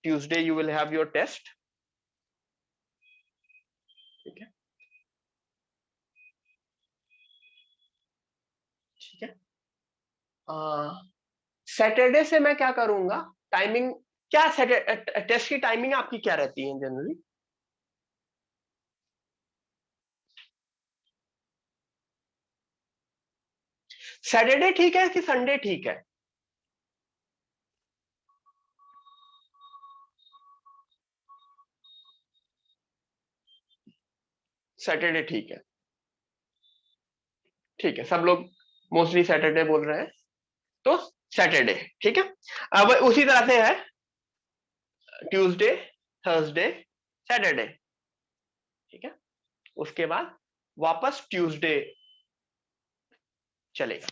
Tuesday you will have your test, ठीक है, ठीक है। सैटरडे से मैं क्या करूंगा, टाइमिंग क्या, टेस्ट की टाइमिंग आपकी क्या रहती है जनरली? सैटरडे ठीक है कि संडे ठीक है? सैटरडे ठीक है, ठीक है, सब लोग मोस्टली सैटरडे बोल रहे हैं, तो सैटरडे ठीक है। अब उसी तरह से है ट्यूसडे, थर्सडे, सैटरडे, ठीक है। उसके बाद वापस ट्यूसडे चलेगा।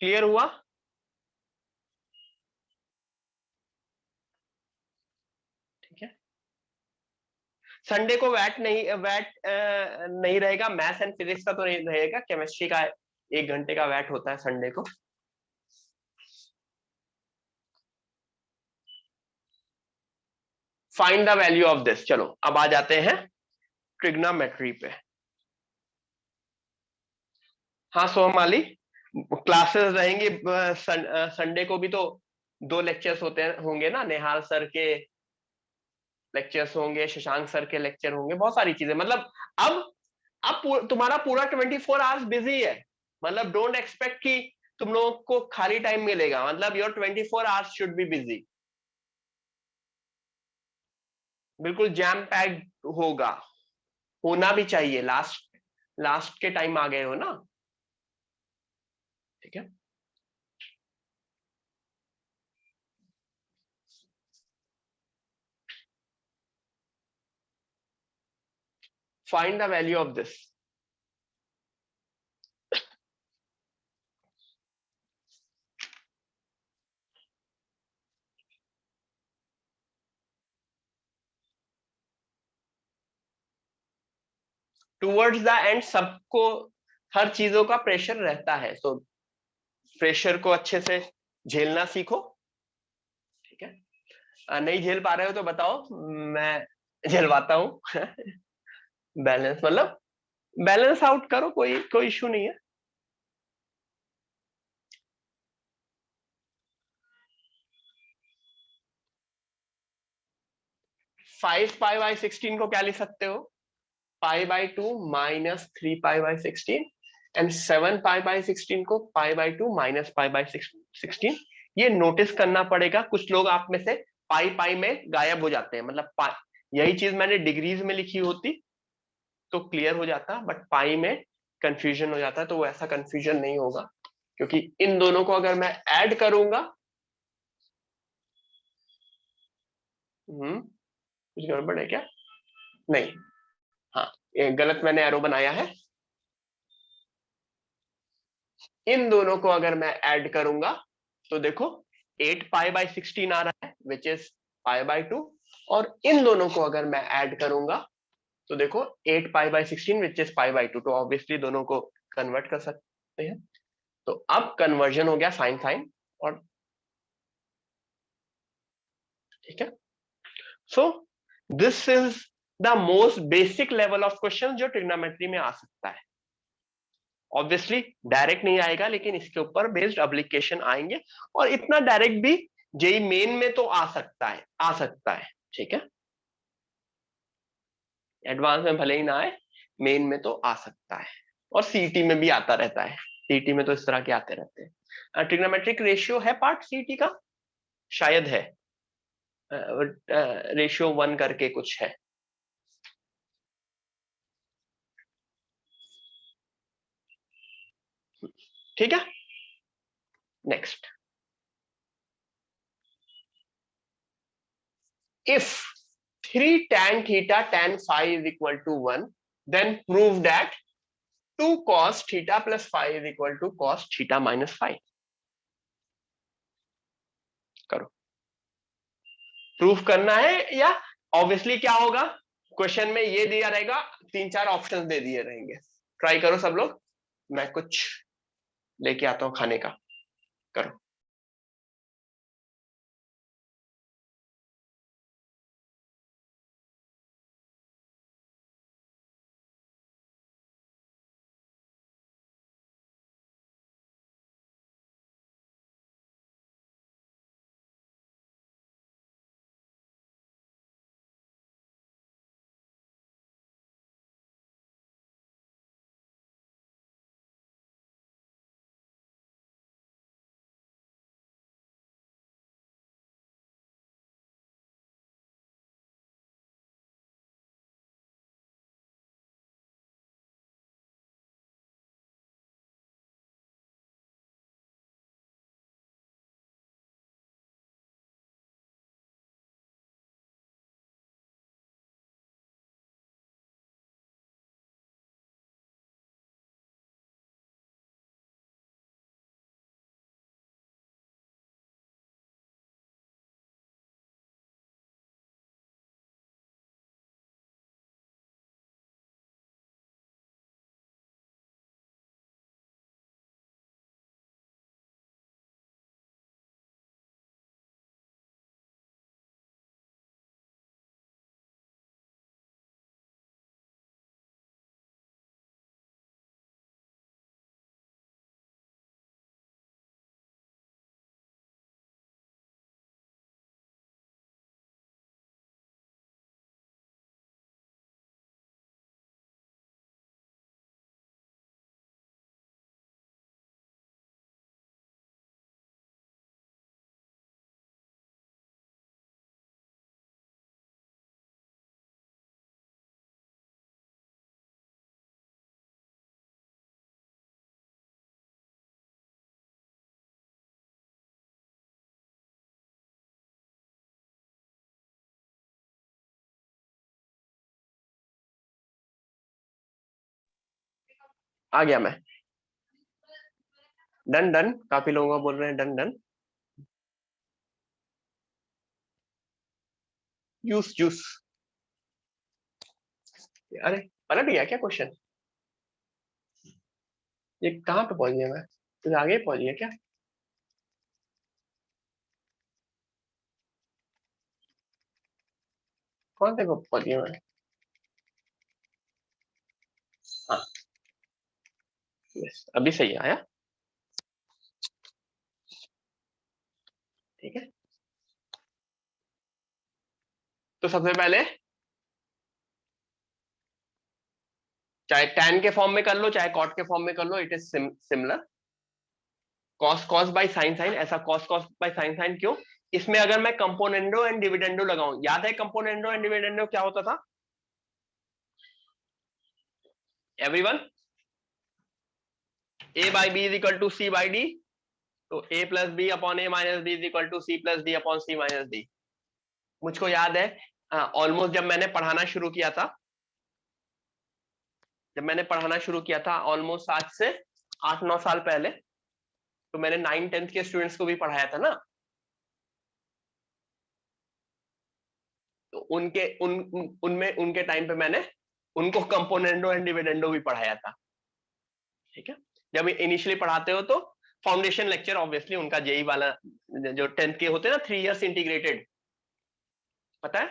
क्लियर हुआ? ठीक है। संडे को वैट नहीं रहेगा, मैथ्स एंड फिजिक्स का तो नहीं रहेगा, केमिस्ट्री का 1 घंटे का वैट होता है संडे को। Find the value of this. चलो अब आ जाते हैं ट्रिग्नोमेट्री पे। हाँ सोहमाली, क्लासेस रहेंगी संडे को भी, तो 2 लेक्चर्स होंगे ना, नेहाल सर के लेक्चर्स होंगे, शशांक सर के लेक्चर होंगे, बहुत सारी चीजें, मतलब अब तुम्हारा पूरा 24 आवर्स बिजी है। मतलब डोंट एक्सपेक्ट कि तुम लोगों को खाली टाइम मिलेगा, मतलब your 24 hours should be busy, बिल्कुल जैम पैक्ड होगा, होना भी चाहिए। लास्ट लास्ट के टाइम आ गए हो ना, ठीक है। Find the value of this. Towards the end सबको हर चीजों का प्रेशर रहता है, तो प्रेशर को अच्छे से झेलना सीखो, ठीक है। नहीं झेल पा रहे हो तो बताओ, मैं झेलवाता हूँ। बैलेंस मतलब बैलेंस आउट करो, कोई कोई इशू नहीं है। 5 पाई बाई 16 को क्या लिख सकते हो? Pi by 2 -3 pi by 16, and 7 pi by 16 को पाई बाई 2 -पाई बाई 16। ये नोटिस करना पड़ेगा, कुछ लोग आप में से पाई पाई में गायब हो जाते हैं, मतलब यही चीज मैंने डिग्रीज में लिखी होती तो क्लियर हो जाता, बट पाई में कंफ्यूजन हो जाता है, तो वो ऐसा कंफ्यूजन नहीं होगा, क्योंकि इन दोनों को अगर मैं ऐड करूंगा, कुछ गड़बड़ है क्या? नहीं, हाँ, ये गलत मैंने एरो बनाया है। इन दोनों को अगर मैं ऐड करूंगा तो देखो 8 पाई बाई 16 आ रहा है, विच इज पाई बाई 2, और इन दोनों को अगर मैं ऐड करूंगा तो देखो 8 pi by 16 which is pi by 2, तो ऑब्वियसली दोनों को कन्वर्ट कर सकते हैं। तो अब कन्वर्जन हो गया साइन साइन, और ठीक है। So this is the most basic level of question जो ट्रिग्नोमेट्री में आ सकता है। ऑब्वियसली डायरेक्ट नहीं आएगा, लेकिन इसके ऊपर बेस्ड एप्लीकेशन आएंगे, और इतना डायरेक्ट भी जेई मेन में तो आ सकता है, आ सकता है, ठीक है। एडवांस में भले ही ना आए, मेन में तो आ सकता है, और सीईटी में भी आता रहता है, सीईटी में तो इस तरह के आते रहते हैं। ट्रिग्नोमेट्रिक रेशियो है पार्ट सीईटी का, शायद है, रेशियो 1 करके कुछ है, ठीक है। Next, if 3 tan theta tan phi is equal to 1, then prove that 2 cos theta plus phi is equal to cos theta minus phi। करो, प्रूफ करना है या ऑब्वियसली क्या होगा, क्वेश्चन में ये दिया रहेगा, 3-4 ऑप्शंस दे दिए रहेंगे। ट्राई करो सब लोग, मैं कुछ लेके आता हूं खाने का, करो। आ गया मैं, डन डन, काफी लोगों को बोल रहे हैं डन डन। जूस जूस, अरे पलट गया क्या क्वेश्चन, ये कहाँ पे पहुंच गया मैं, तो आगे पहुंच गया क्या? कौन से को पहुंच गया मैं? हाँ, यस अभी सही आया, ठीक है। तो सबसे पहले चाहे tan के फॉर्म में कर लो चाहे cot के फॉर्म में कर लो, it is similar. cos cos by sin sin, ऐसा cos cos by sin sin क्यों? इसमें अगर मैं कंपोनेंडो एंड डिविडेंडो लगाऊं, याद है कंपोनेंडो एंड डिविडेंडो क्या होता था everyone? a by b is equal to c by d, तो a plus b upon a minus d is equal to c plus d upon c minus d. मुझको याद है ऑलमोस्ट जब मैंने पढ़ाना शुरू किया था, ऑलमोस्ट आज से 8-9 साल पहले, तो मैंने 9-10th के स्टूडेंट्स को भी पढ़ाया था ना, तो उनमें उनके टाइम पे मैंने उनको कंपोनेंडो एंड डिविडेंडो भी पढ़ाया था, ठीक है। जब इनिशियली पढ़ाते हो तो फाउंडेशन लेक्चर ऑब्वियसली उनका जेई वाला, जो 10th के होते हैं ना, 3 इयर्स इंटीग्रेटेड, पता है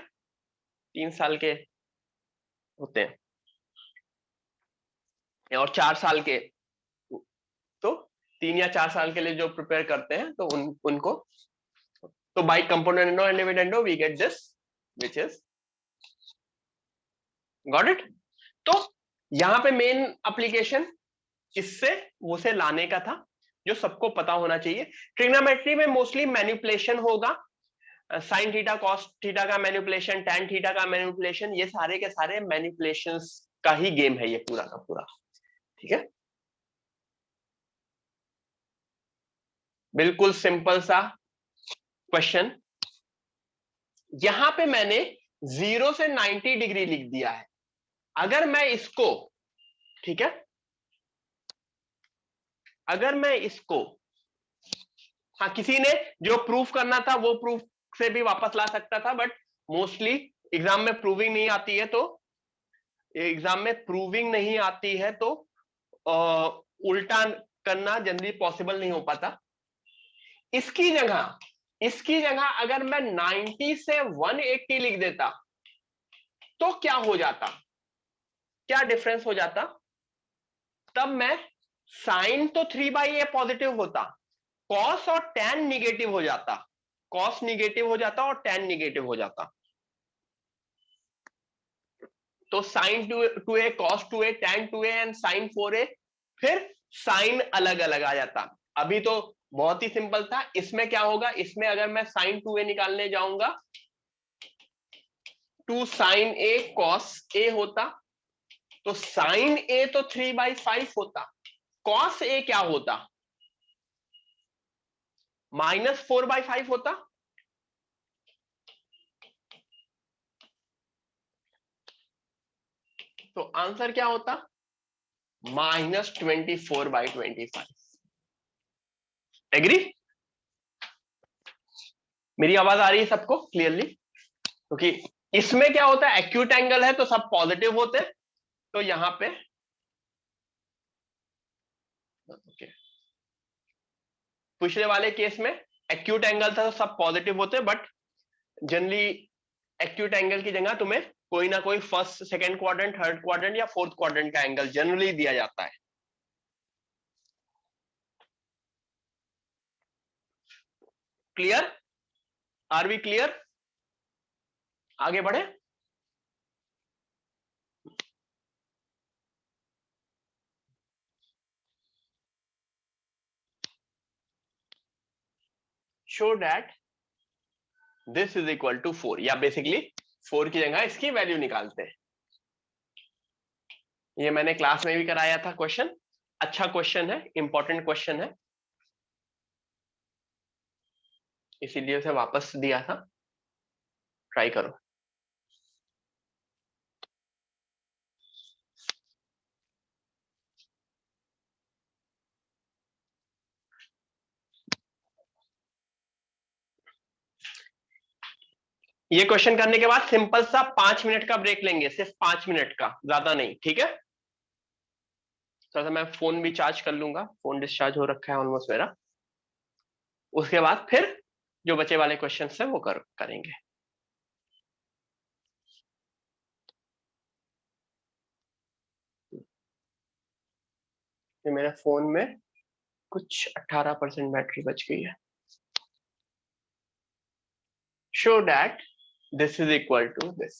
3 साल के होते हैं और 4 साल के, तो 3 या 4 साल के लिए जो प्रिपेयर करते हैं तो उनको, तो by componendo and dividendo we get this which is, got it. तो यहाँ पे मेन एप्लीकेशन इससे उसे लाने का था, जो सबको पता होना चाहिए। ट्रिग्नोमेट्री में मोस्टली मैनिपुलेशन होगा, साइन थीटा कॉस थीटा का मैनिपुलेशन, टैन थीटा का मैनिपुलेशन, ये सारे के सारे मैनिपुलेशंस का ही गेम है ये पूरा का पूरा, ठीक है। बिल्कुल सिंपल सा क्वेश्चन, यहां पे मैंने 0 से 90 डिग्री लिख दिया है। अगर मैं इसको, ठीक है, अगर मैं इसको हाँ, किसी ने जो प्रूफ करना था वो प्रूफ से भी वापस ला सकता था, बट मोस्टली एग्जाम में प्रूविंग नहीं आती है, तो एग्जाम में प्रूविंग नहीं आती है तो उल्टा करना जनरली पॉसिबल नहीं हो पाता। इसकी जगह अगर मैं 90 से 180 लिख देता तो क्या हो जाता, क्या डिफरेंस हो जाता? तब मैं साइन तो 3/a पॉजिटिव होता, कॉस और टैन निगेटिव हो जाता, कॉस निगेटिव हो जाता और टैन निगेटिव हो जाता। तो sine 2a cos 2a tan 2a and sine 4a, फिर साइन अलग अलग आ जाता। अभी तो बहुत ही सिंपल था। इसमें क्या होगा, इसमें अगर मैं साइन 2a निकालने जाऊंगा 2 साइन a कॉस a होता, तो साइन a तो 3/5 होता, कॉस a क्या होता, -4/5 होता। तो आंसर क्या होता, -24/25। एग्री? मेरी आवाज आ रही है सबको क्लियरली? क्योंकि इसमें क्या होता है, एक्यूट एंगल है तो सब पॉजिटिव होते हैं, तो यहां पे पिछले वाले केस में एक्यूट एंगल था तो सब पॉजिटिव होते, बट जनरली एक्यूट एंगल की जगह तुम्हें कोई ना कोई first second quadrant, third quadrant या फोर्थ क्वाड्रेंट का एंगल जनरली दिया जाता है। क्लियर? Are we clear? आगे बढ़े। Show that this is equal to 4, या बेसिकली 4 की जगह इसकी वैल्यू निकालते हैं। ये मैंने क्लास में भी कराया था क्वेश्चन, अच्छा क्वेश्चन है, इंपॉर्टेंट क्वेश्चन है, इसीलिए उसे वापस दिया था। ट्राई करो। ये क्वेश्चन करने के बाद सिंपल सा 5 मिनट का ब्रेक लेंगे, सिर्फ 5 मिनट का, ज्यादा नहीं, ठीक है? थोड़ा सा मैं फोन भी चार्ज कर लूंगा, फोन डिस्चार्ज हो रखा है ऑलमोस्ट मेरा। उसके बाद फिर जो बचे वाले क्वेश्चन है वो करेंगे। मेरे फोन में कुछ 18% बैटरी बच गई है। Show that this is equal to this,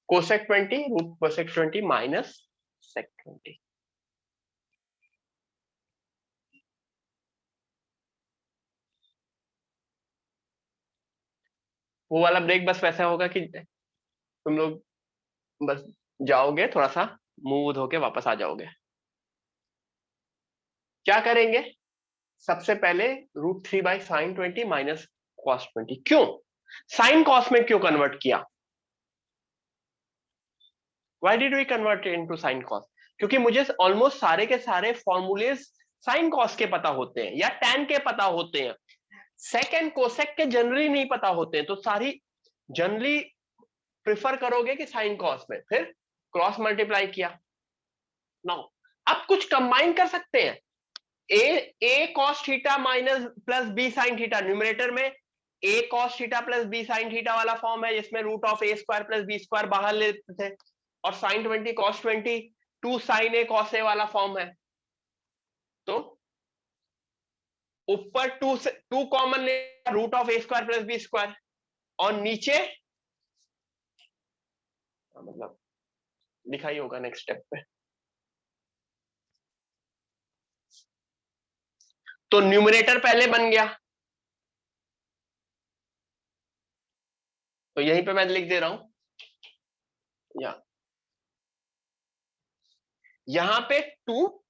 cosec 20 root cosec 20 minus sec 20। वो वाला ब्रेक बस वैसा होगा कि तुम लोग बस जाओगे, थोड़ा सा मूव होके वापस आ जाओगे। क्या करेंगे, सबसे पहले √3/sin20 माइनस cos20। क्यों साइन कॉस में क्यों कन्वर्ट किया, why did we convert into sine cos? क्योंकि मुझे ऑलमोस्ट सारे के सारे फॉर्मूलेज साइन कॉस के पता होते हैं या टैन के पता होते हैं, सेक एंड कोसेक के जनरली नहीं पता होते हैं, तो सारी जनरली प्रिफर करोगे कि साइन कॉस में, फिर क्रॉस मल्टीप्लाई किया। नाउ अब कुछ कंबाइन कर सकते हैं, A cos theta minus plus B sine theta, numerator में A cos theta plus B sine theta वाला फॉर्म है जिसमें √(a² + b² बाहर लेते थे, और sin20 cos20 2 sin a cos a वाला फॉर्म है। तो ऊपर 2 कॉमन ले, √(a² + b², और नीचे मतलब लिखा ही होगा नेक्स्ट स्टेप पे। तो न्यूमरेटर पहले बन गया, तो यहीं पे मैं लिख दे रहा हूं, यहां पे 2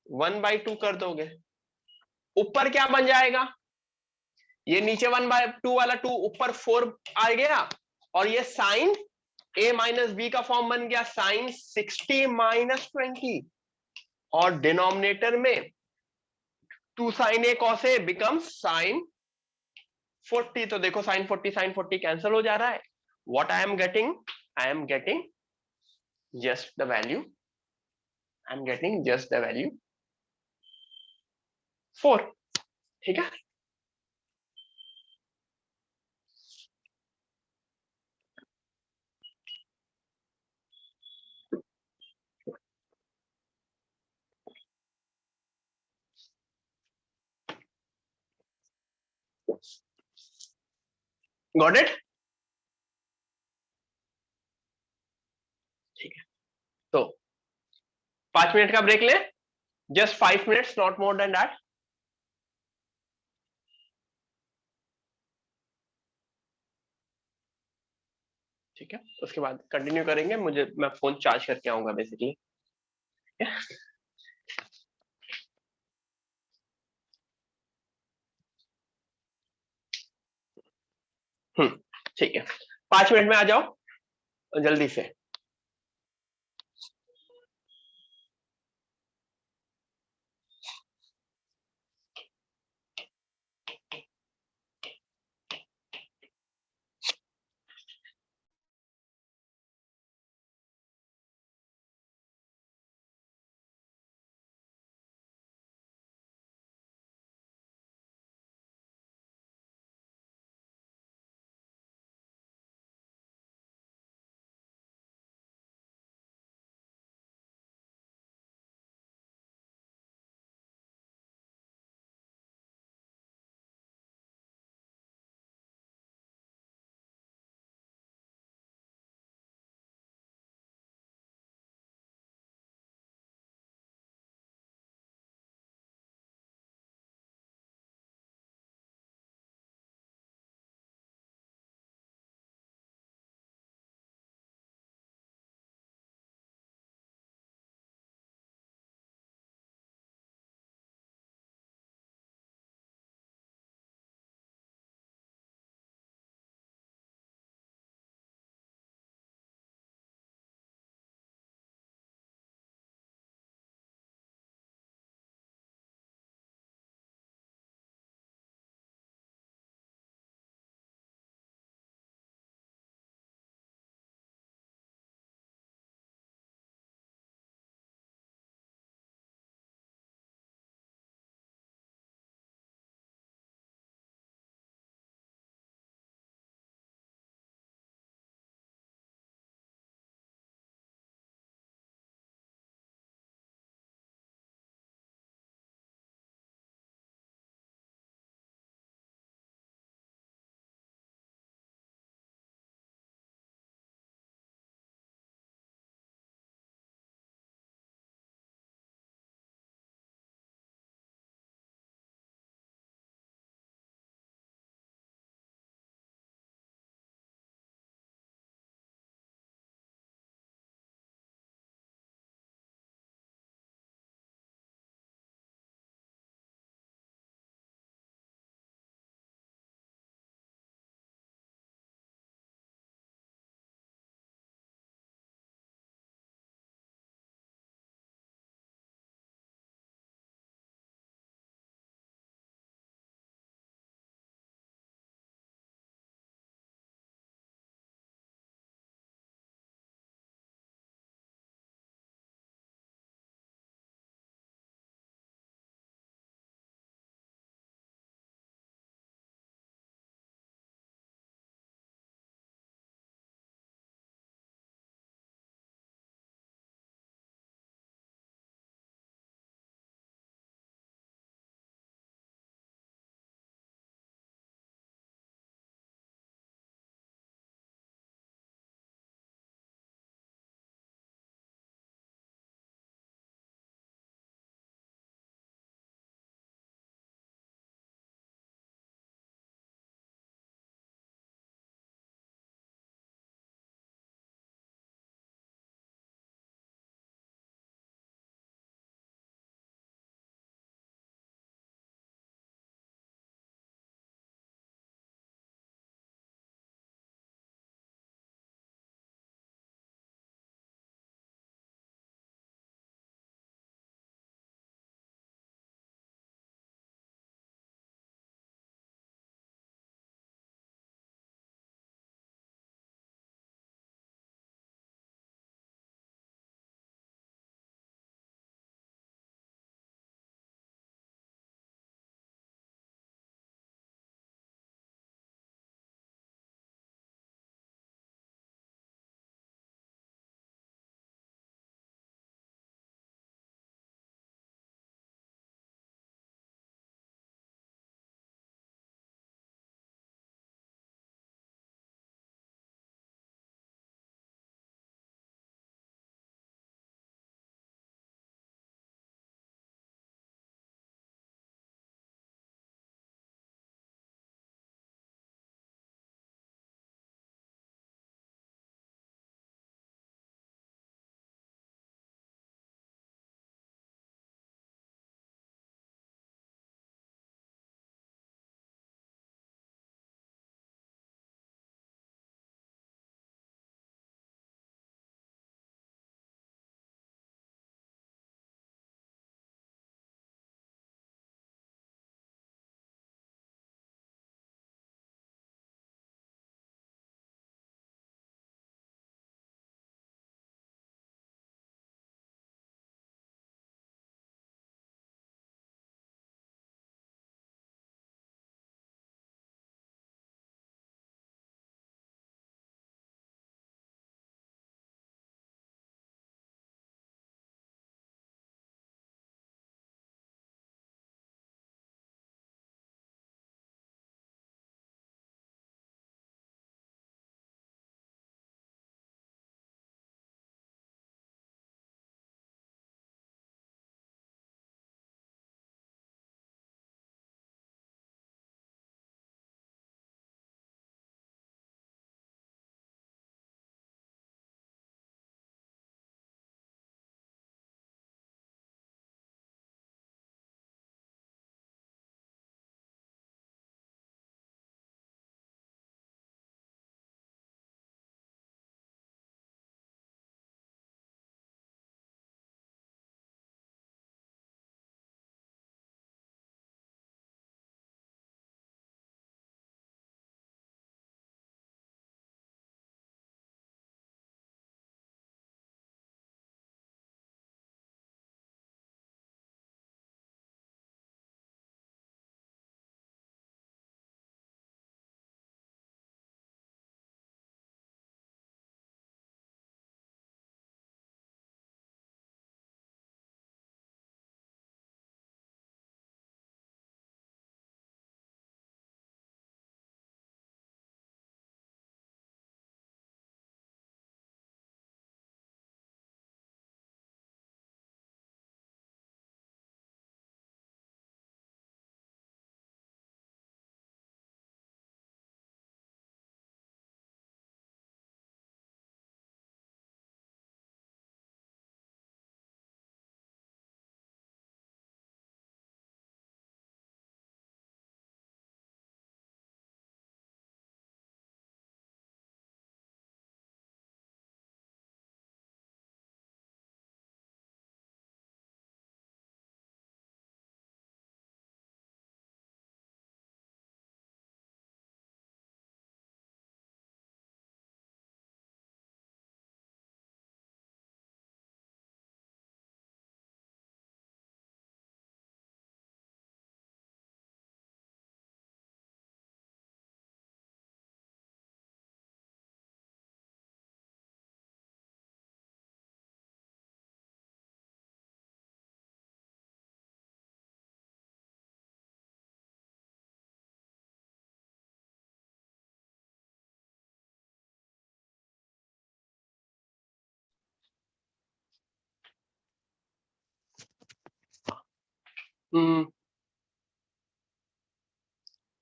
1/2 कर दोगे, ऊपर क्या बन जाएगा, ये नीचे 1/2 वाला 2, ऊपर 4 आ गया, और ये साइन a माइनस बी का फॉर्म बन गया साइन 60 - 20, और डिनोमिनेटर में 2 sin a cos a becomes sin 40। तो देखो sin 40 कैंसिल हो जा रहा है। What I am getting just the value, I am getting just the value 4। ठीक है, गॉट इट। ठीक है, तो 5 मिनट का ब्रेक ले, just 5 minutes, not more than that. ठीक है, उसके बाद कंटिन्यू करेंगे। मैं फोन चार्ज करके आऊंगा बेसिकली। ठीक है, 5 मिनट में आ जाओ जल्दी से।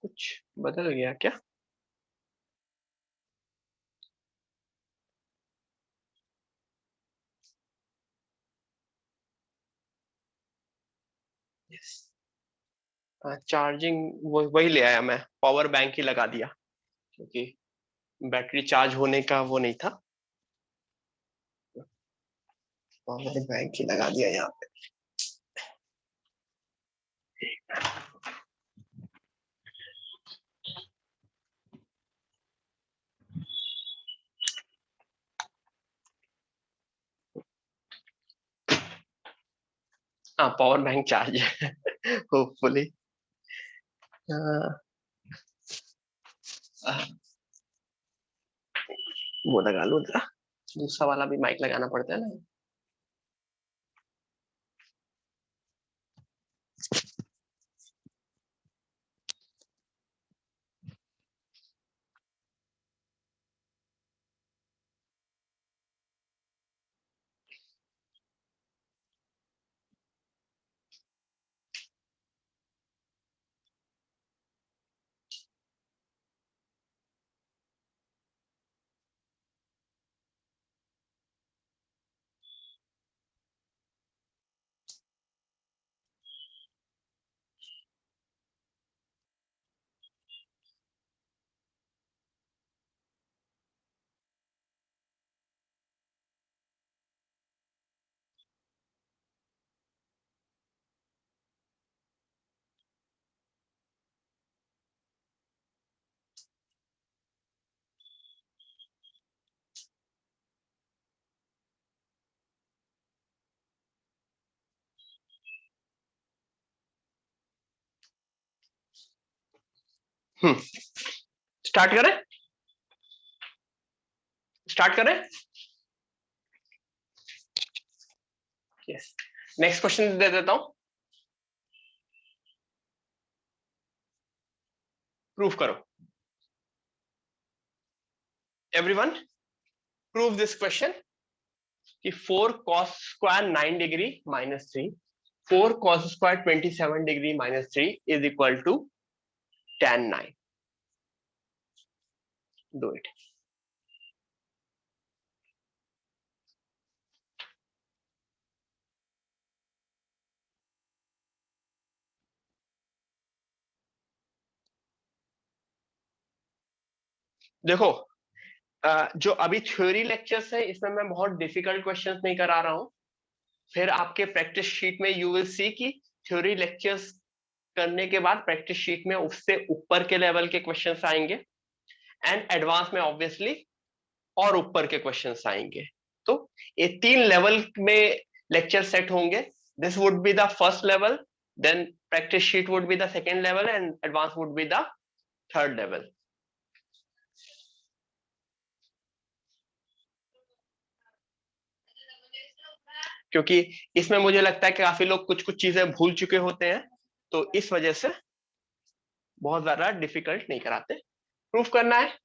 कुछ बदल गया क्या? यस, चार्जिंग वही ले आया, मैं पावर बैंक ही लगा दिया क्योंकि बैटरी चार्ज होने का वो नहीं था। पावर बैंक ही लगा दिया यहाँ पे। हाँ, पावर बैंक चार्ज है होपफुली। वो लगा लूं जरा, दूसरा वाला भी माइक लगाना पड़ता है ना। स्टार्ट करें, स्टार्ट करें। यस, नेक्स्ट क्वेश्चन दे देता हूं, प्रूफ करो। एवरीवन प्रूव दिस क्वेश्चन कि 4 cos square 9 degree minus 3, 4 cos square 27 degree minus 3 is equal to tan 9। Do it. देखो, जो अभी थ्योरी लेक्चर्स है इसमें मैं बहुत डिफिकल्ट क्वेश्चंस नहीं करा रहा हूं। फिर आपके प्रैक्टिस शीट में यू विल सी कि थ्योरी लेक्चर्स करने के बाद प्रैक्टिस शीट में उससे ऊपर के लेवल के क्वेश्चंस आएंगे, एंड एडवांस में ऑब्वियसली और ऊपर के क्वेश्चंस आएंगे। तो ये 3 लेवल में लेक्चर सेट होंगे। This would be the first level, then practice sheet would be the second level, and advance would be the third level. क्योंकि इसमें मुझे लगता है कि काफी लोग कुछ कुछ चीजें भूल चुके होते हैं, तो इस वजह से बहुत ज्यादा डिफिकल्ट नहीं कराते। प्रूफ करना है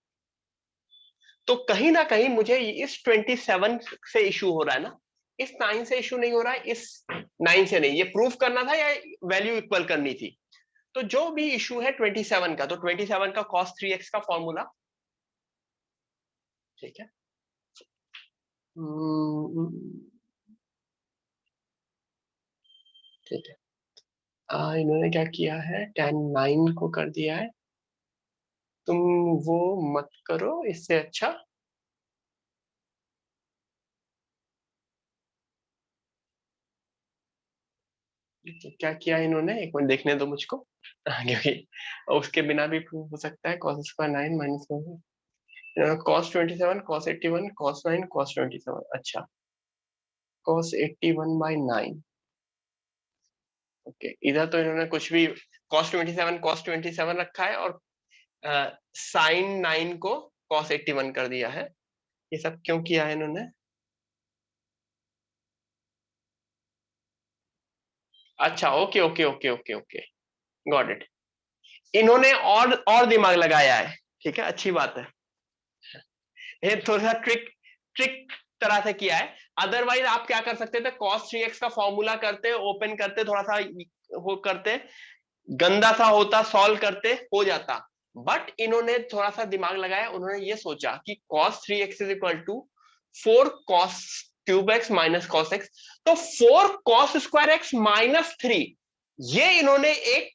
तो कहीं ना कहीं मुझे इस 27 से इशू हो रहा है ना, इस 9 से इशू नहीं हो रहा है, इस 9 से नहीं। ये प्रूफ करना था या वैल्यू इक्वल करनी थी? तो जो भी इशू है 27 का, तो 27 का cos 3x का फॉर्मूला, ठीक है। ठीक है, इन्होंने क्या किया है, tan 9 को कर दिया है। तुम वो मत करो, इससे अच्छा क्या किया इन्होंने, एक मिनट देखने दो मुझको क्योंकि उसके बिना भी प्रूफ हो सकता है। cos square 9 minus cos 27, cos 81, cos 9, cos 27। अच्छा, cos 81/9। ओके, इधर तो इन्होंने कुछ भी cos 27 cos 27 रखा है, और sin 9 को cos 81 कर दिया है। ये सब क्यों किया है इन्होंने? अच्छा, okay okay okay okay okay, got it. इन्होंने और दिमाग लगाया है, ठीक है, अच्छी बात है। ये थोड़ा सा ट्रिक ट्रिक तरह से किया है। अदरवाइज आप क्या कर सकते थे, cos 3x का फॉर्मूला करते, ओपन करते, थोड़ा सा वो करते, गंदा सा होता, सॉल्व करते, हो जाता। बट इन्होंने थोड़ा सा दिमाग लगाया, उन्होंने ये सोचा कि cos 3x is equal to 4 cos cube x minus cos x, तो 4 cos स्क्वायर x माइनस 3, ये इन्होंने एक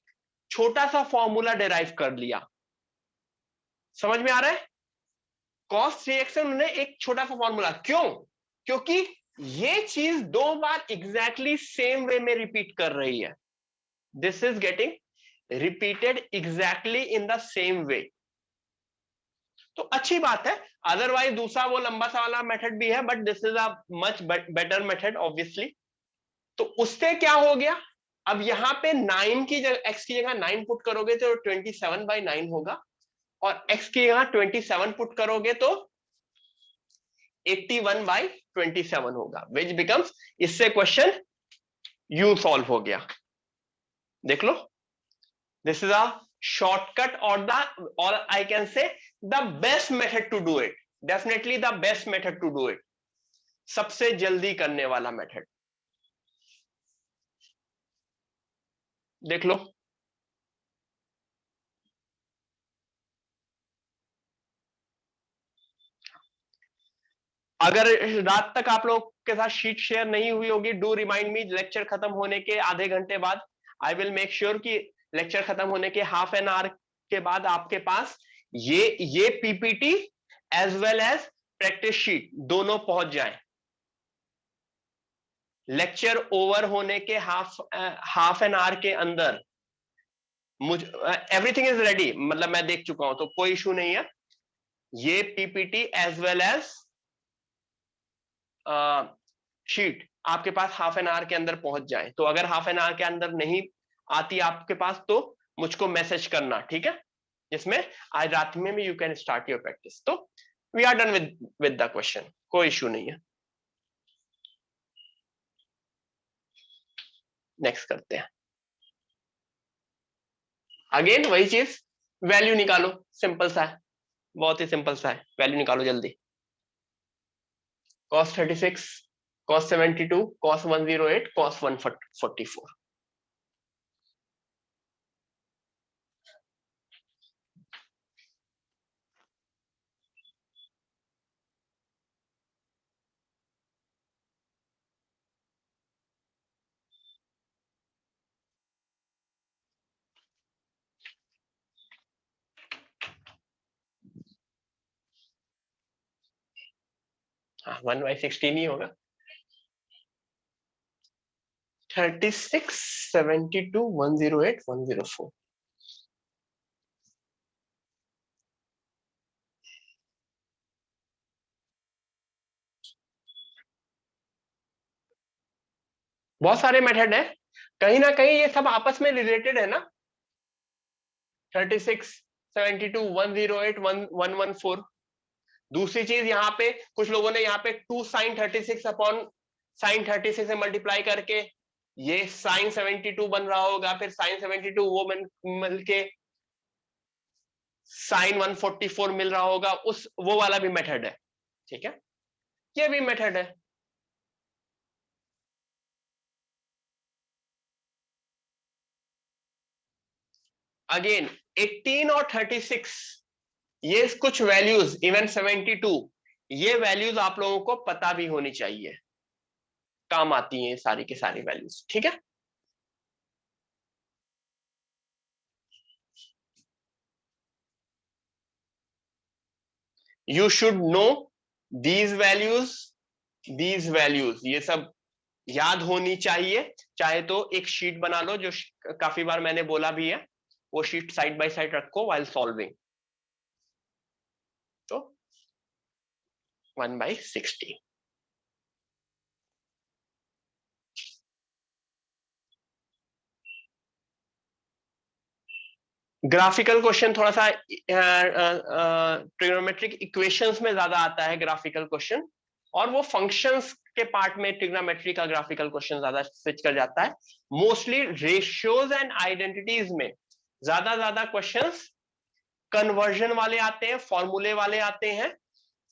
छोटा सा फॉर्मूला डिराइव कर लिया। समझ में आ रहा है? cos 3x से उन्होंने एक छोटा सा फॉर्मूला, क्यों? क्योंकि ये चीज दो बार एग्जैक्टली सेम वे में रिपीट कर रही है। This is getting repeated exactly in the same way, तो अच्छी बात है। अदरवाइज दूसरा वो लंबा सा वाला मेथड भी है, but this is a much better method obviously. तो उससे क्या हो गया, अब यहाँ पे 9 की जगह, x की जगह 9 पुट करोगे तो 27/9 होगा, और x की जगह 27 पुट करोगे तो 81/27 होगा, विच बिकम्स, इससे क्वेश्चन यू सॉल्व हो गया। देख लो, this is a shortcut or I can say the best method to do it, definitely the best method to do it, सबसे जल्दी करने वाला मेथड। देख लो, अगर रात तक आप लोग के साथ शीट शेयर नहीं हुई होगी, डू रिमाइंड मी, लेक्चर खत्म होने के आधे घंटे बाद आई विल मेक श्योर कि लेक्चर खत्म होने के हाफ एन आवर के बाद आपके पास ये PPT as well as practice sheet दोनों पहुंच जाए। लेक्चर ओवर होने के हाफ एन आवर के अंदर मुझ एवरीथिंग इज रेडी, मतलब मैं देख चुका हूं तो कोई इशू नहीं है। ये PPT as well as sheet आपके पास हाफ एन आवर के अंदर पहुंच जाए। तो अगर हाफ एन आवर के अंदर नहीं आती आपके पास तो मुझको मैसेज करना, ठीक है, जिसमें आज रात में भी you can start your practice. तो we are done with the question, कोई इशू नहीं है। नेक्स्ट करते हैं। अगेन वही चीज, वैल्यू निकालो, सिंपल सा है, बहुत ही सिंपल सा है, वैल्यू निकालो जल्दी। cos 36, cos 72, cos 108, cos 144। हाँ, 1/16 ही होगा। 36, 72, 108, 104। बहुत सारे मेथड है, कहीं ना कहीं ये सब आपस में रिलेटेड है ना। 36, 72, 108, 114। दूसरी चीज यहाँ पे कुछ लोगों ने यहाँ पे 2 sin 36 अपॉन sin 36 से मल्टीप्लाई करके ये sin 72 बन रहा होगा, फिर sin 72 वो मिल के sin 144 मिल रहा होगा, उस वो वाला भी मेथड है, ठीक है, ये भी मेथड है। अगेन 18 और 36, ये कुछ वैल्यूज, इवन 72, ये वैल्यूज आप लोगों को पता भी होनी चाहिए, काम आती हैं सारी की सारी वैल्यूज, ठीक है। You should know these values, ये सब याद होनी चाहिए। चाहे तो एक शीट बना लो, जो काफी बार मैंने बोला भी है, वो शीट साइड बाय साइड रखो व्हाइल सॉल्विंग। तो 1/60। ग्राफिकल क्वेश्चन थोड़ा सा ट्रिग्नोमेट्रिक इक्वेशंस में ज्यादा आता है ग्राफिकल क्वेश्चन, और वो फंक्शंस के पार्ट में ट्रिग्नोमेट्री का ग्राफिकल क्वेश्चन ज्यादा स्विच कर जाता है। मोस्टली रेशियोज एंड आइडेंटिटीज में ज्यादा क्वेश्चंस कन्वर्जन वाले आते हैं, फॉर्मूले वाले आते हैं,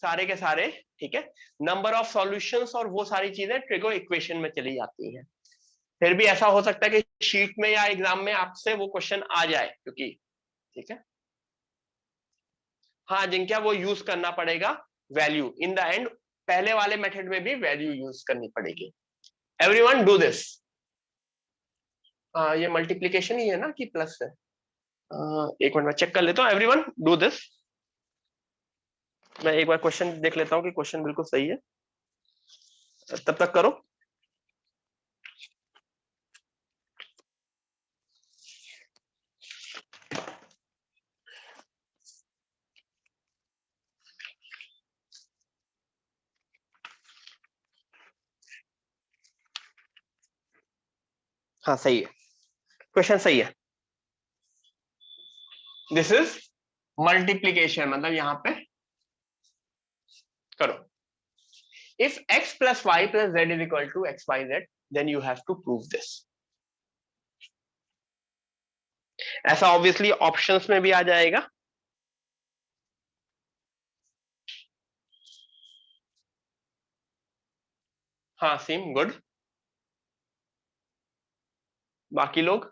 सारे के सारे, ठीक है, नंबर ऑफ सॉल्यूशंस और वो सारी चीजें ट्रिगो इक्वेशन में चली जाती हैं। फिर भी ऐसा हो सकता है कि शीट में या एग्जाम में आपसे वो क्वेश्चन आ जाए, क्योंकि ठीक है, हाँ जिनका वो यूज करना पड़ेगा वैल्यू इन द एंड, पहले वाले मेथड में भी वैल्यू यूज करनी पड़ेगी। Everyone do this. ये मल्टीप्लीकेशन ही है ना कि प्लस है? एक मिनट में चेक कर लेता हूँ। Everyone do this. मैं एक बार क्वेश्चन देख लेता हूँ कि क्वेश्चन बिल्कुल सही है, तब तक करो। हाँ सही है, क्वेश्चन सही है। दिस इज मल्टीप्लीकेशन, मतलब यहां पे करो। If x plus y plus z is equal to x y z, then you have to prove this। ऐसा ऑब्वियसली ऑप्शंस में भी आ जाएगा। हाँ सीम गुड। बाकी लोग?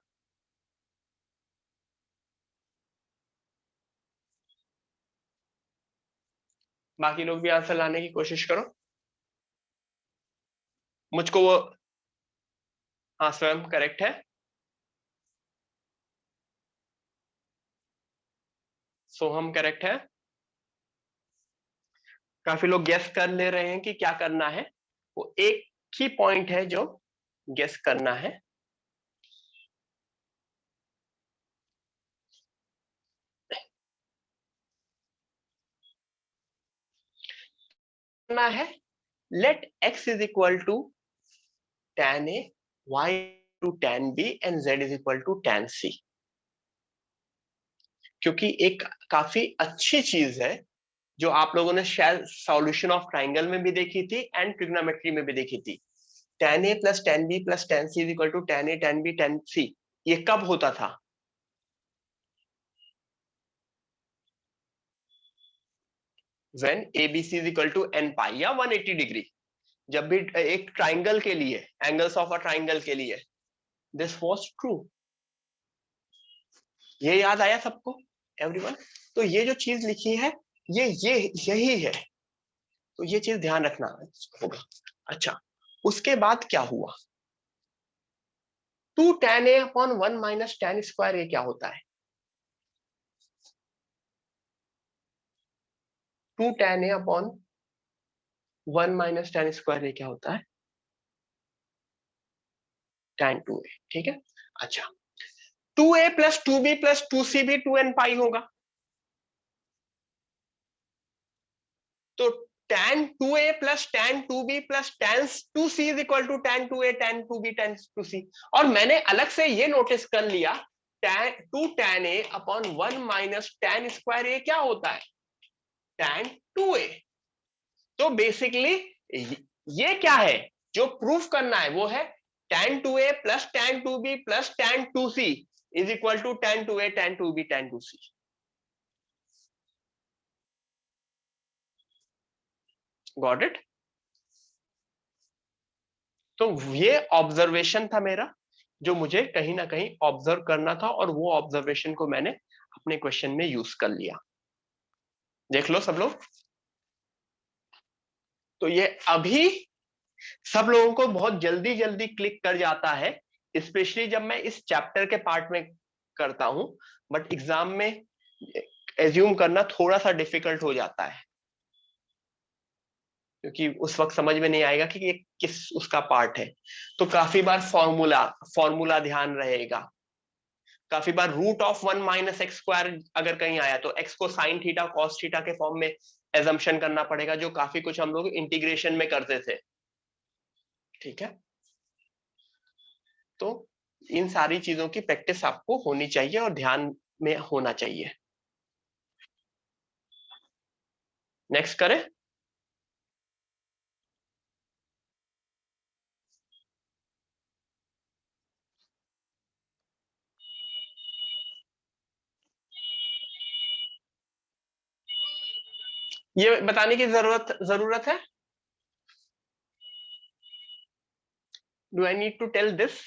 बाकी लोग भी आंसर लाने की कोशिश करो। मुझको वो, हाँ स्वयं करेक्ट है। सोहम करेक्ट है। काफी लोग गेस कर ले रहे हैं कि क्या करना है। वो एक ही पॉइंट है जो गेस करना है। करना है let x is equal to tan a, y to tan b and z is equal to tan c। क्योंकि एक काफी अच्छी चीज है जो आप लोगों ने शायद सॉल्यूशन ऑफ ट्राइंगल में भी देखी थी एंड ट्रिग्नोमेट्री में भी देखी थी। tan a plus tan b plus tan c is equal to tan a tan b tan c। ये कब होता था? When abc is equal to n pi या 180 डिग्री। जब भी एक ट्राइंगल के लिए, एंगल्स ऑफ अ ट्राइंगल के लिए, दिस वाज ट्रू। ये याद आया सबको? एवरीवन, तो ये जो चीज लिखी है ये यही है, तो ये चीज ध्यान रखना होगा। अच्छा, उसके बाद क्या हुआ? 2 tan a upon 1 minus tan square A क्या होता है? 2 tan a upon 1 minus tan square A क्या होता है? tan 2a, ठीक है। अच्छा, 2a plus 2b plus 2c भी 2n पाई होगा, तो tan 2a plus tan 2b plus tan 2c is equal to tan 2a tan 2b tan 2c। और मैंने अलग से ये नोटिस कर लिया, tan 2 tan a upon 1 minus tan square A क्या होता है? tan 2a। तो बेसिकली ये क्या है जो प्रूफ करना है? वो है tan 2a plus tan 2b plus tan 2c is equal to tan 2a tan 2b tan 2c। Got it? तो ये ऑब्जर्वेशन था मेरा, जो मुझे कहीं ना कहीं ऑब्जर्व करना था, और वो ऑब्जर्वेशन को मैंने अपने क्वेश्चन में यूज कर लिया। देख लो सब लोग। तो ये अभी सब लोगों को बहुत जल्दी जल्दी क्लिक कर जाता है, स्पेशली जब मैं इस चैप्टर के पार्ट में करता हूं, बट एग्जाम में एज्यूम करना थोड़ा सा डिफिकल्ट हो जाता है, क्योंकि उस वक्त समझ में नहीं आएगा कि ये किस उसका पार्ट है। तो काफी बार फॉर्मूला फॉर्मूला ध्यान रहेगा, काफी बार root of 1 minus X square अगर कहीं आया तो एक्स को साइन थीटा कॉस थीटा के फॉर्म में एजम्पशन करना पड़ेगा, जो काफी कुछ हम लोग इंटीग्रेशन में करते थे, ठीक है। तो इन सारी चीजों की प्रैक्टिस आपको होनी चाहिए और ध्यान में होना चाहिए। नेक्स्ट करें। ये बताने की जरूरत है? Do I need to tell this?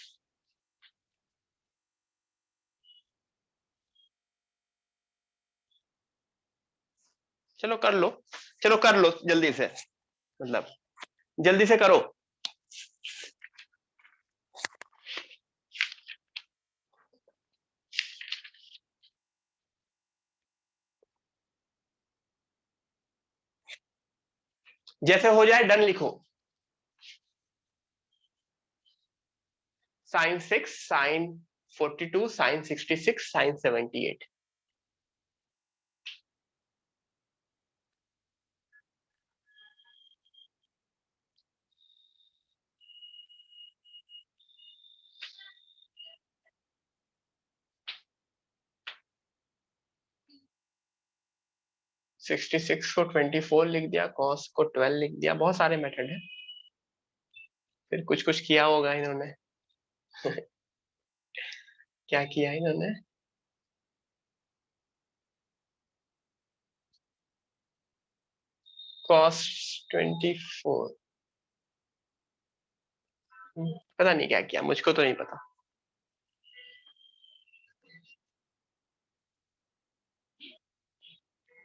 चलो कर लो, चलो कर लो जल्दी से, मतलब जल्दी से करो। जैसे हो जाए डन लिखो। Sign 6, sign 42, sign 66, sign 78। 66 को 24 लिख दिया, कॉस को 12 लिख दिया, बहुत सारे मेथड है। फिर कुछ कुछ किया होगा इन्होंने। क्या किया इन्होंने? कॉस 24, पता नहीं क्या किया, मुझको तो नहीं पता।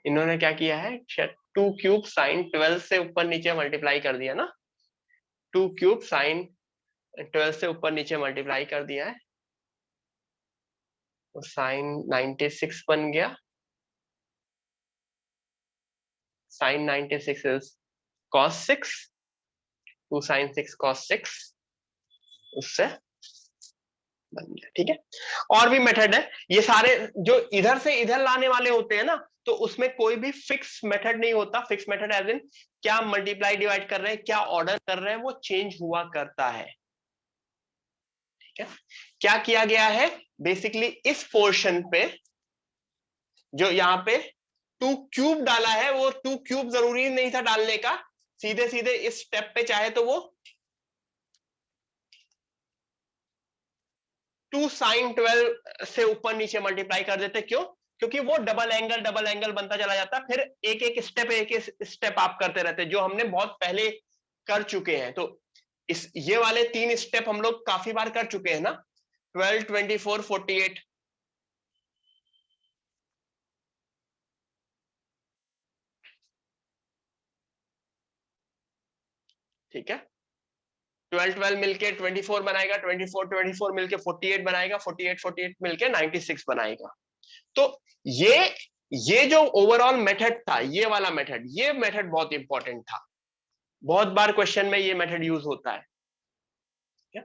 इन्होंने क्या किया है, 2 क्यूब साइन 12 से ऊपर नीचे मल्टीप्लाई कर दिया ना। 2 क्यूब साइन 12 से ऊपर नीचे मल्टीप्लाई कर दिया है, तो साइन 96 बन गया। Sine 96 is cos 6, 2 sine 6 cos 6, उससे बन गया। ठीक है, और भी मेथड है। ये सारे जो इधर से इधर लाने वाले होते हैं ना, तो उसमें कोई भी फिक्स मेथड नहीं होता। फिक्स मेथड एज इन क्या मल्टीप्लाई डिवाइड कर रहे हैं, क्या ऑर्डर कर रहे हैं, वो चेंज हुआ करता है। ठीक है, क्या किया गया है बेसिकली इस पोर्शन पे, जो यहाँ पे 2 क्यूब डाला है, वो 2 क्यूब जरूरी नहीं था डालने का। सीधे सीधे इस स्टेप पे चाहे तो वो 2 sin 12 से ऊपर नीचे मल्टीप्लाई कर देते। क्यों? क्योंकि वो डबल एंगल बनता चला जाता, फिर एक एक स्टेप आप करते रहते, जो हमने बहुत पहले कर चुके हैं। तो इस ये वाले 3 स्टेप हम लोग काफी बार कर चुके हैं ना, 12, 24, 48। ठीक है, 12 12 मिलके 24 बनाएगा, 24 24 मिलके 48 बनाएगा, 48 48 मिलके 96 बनाएगा। तो ये ये जो ओवरऑल मेथड था, ये वाला मेथड, ये मेथड बहुत इंपॉर्टेंट था। बहुत बार क्वेश्चन में ये मेथड यूज होता है। क्या?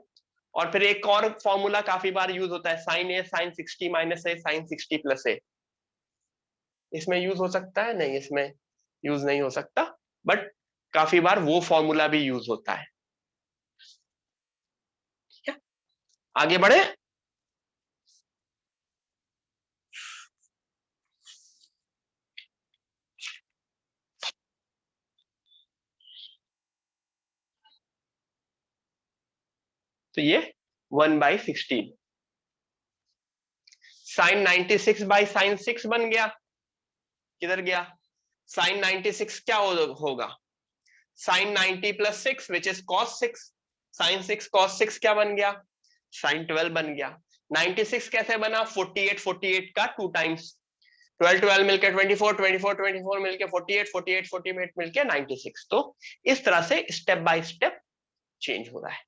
और फिर एक और फॉर्मूला काफी बार यूज होता है, साइन ए साइन 60 माइनस ए साइन 60 प्लस ए। इसमें यूज हो सकता है? नहीं, इसमें यूज नहीं हो सकता, बट काफी बार वो फॉर्मूला भी यूज होता है। ठीक है, आगे बढ़े। तो ये 1/16, साइन 96 बाई साइन 6 बन गया। किधर गया? साइन 96 क्या होगा? Sine 90 plus 6 which is cos 6। Sine 6 cos 6 क्या बन गया? साइन 12 बन गया। 96 कैसे बना? 48 48 का 2 टाइम्स, 12 12 मिलकर 24, 24 24 मिलकर 48, 48 48 मिलकर 96। तो इस तरह से स्टेप बाय स्टेप चेंज हो रहा है।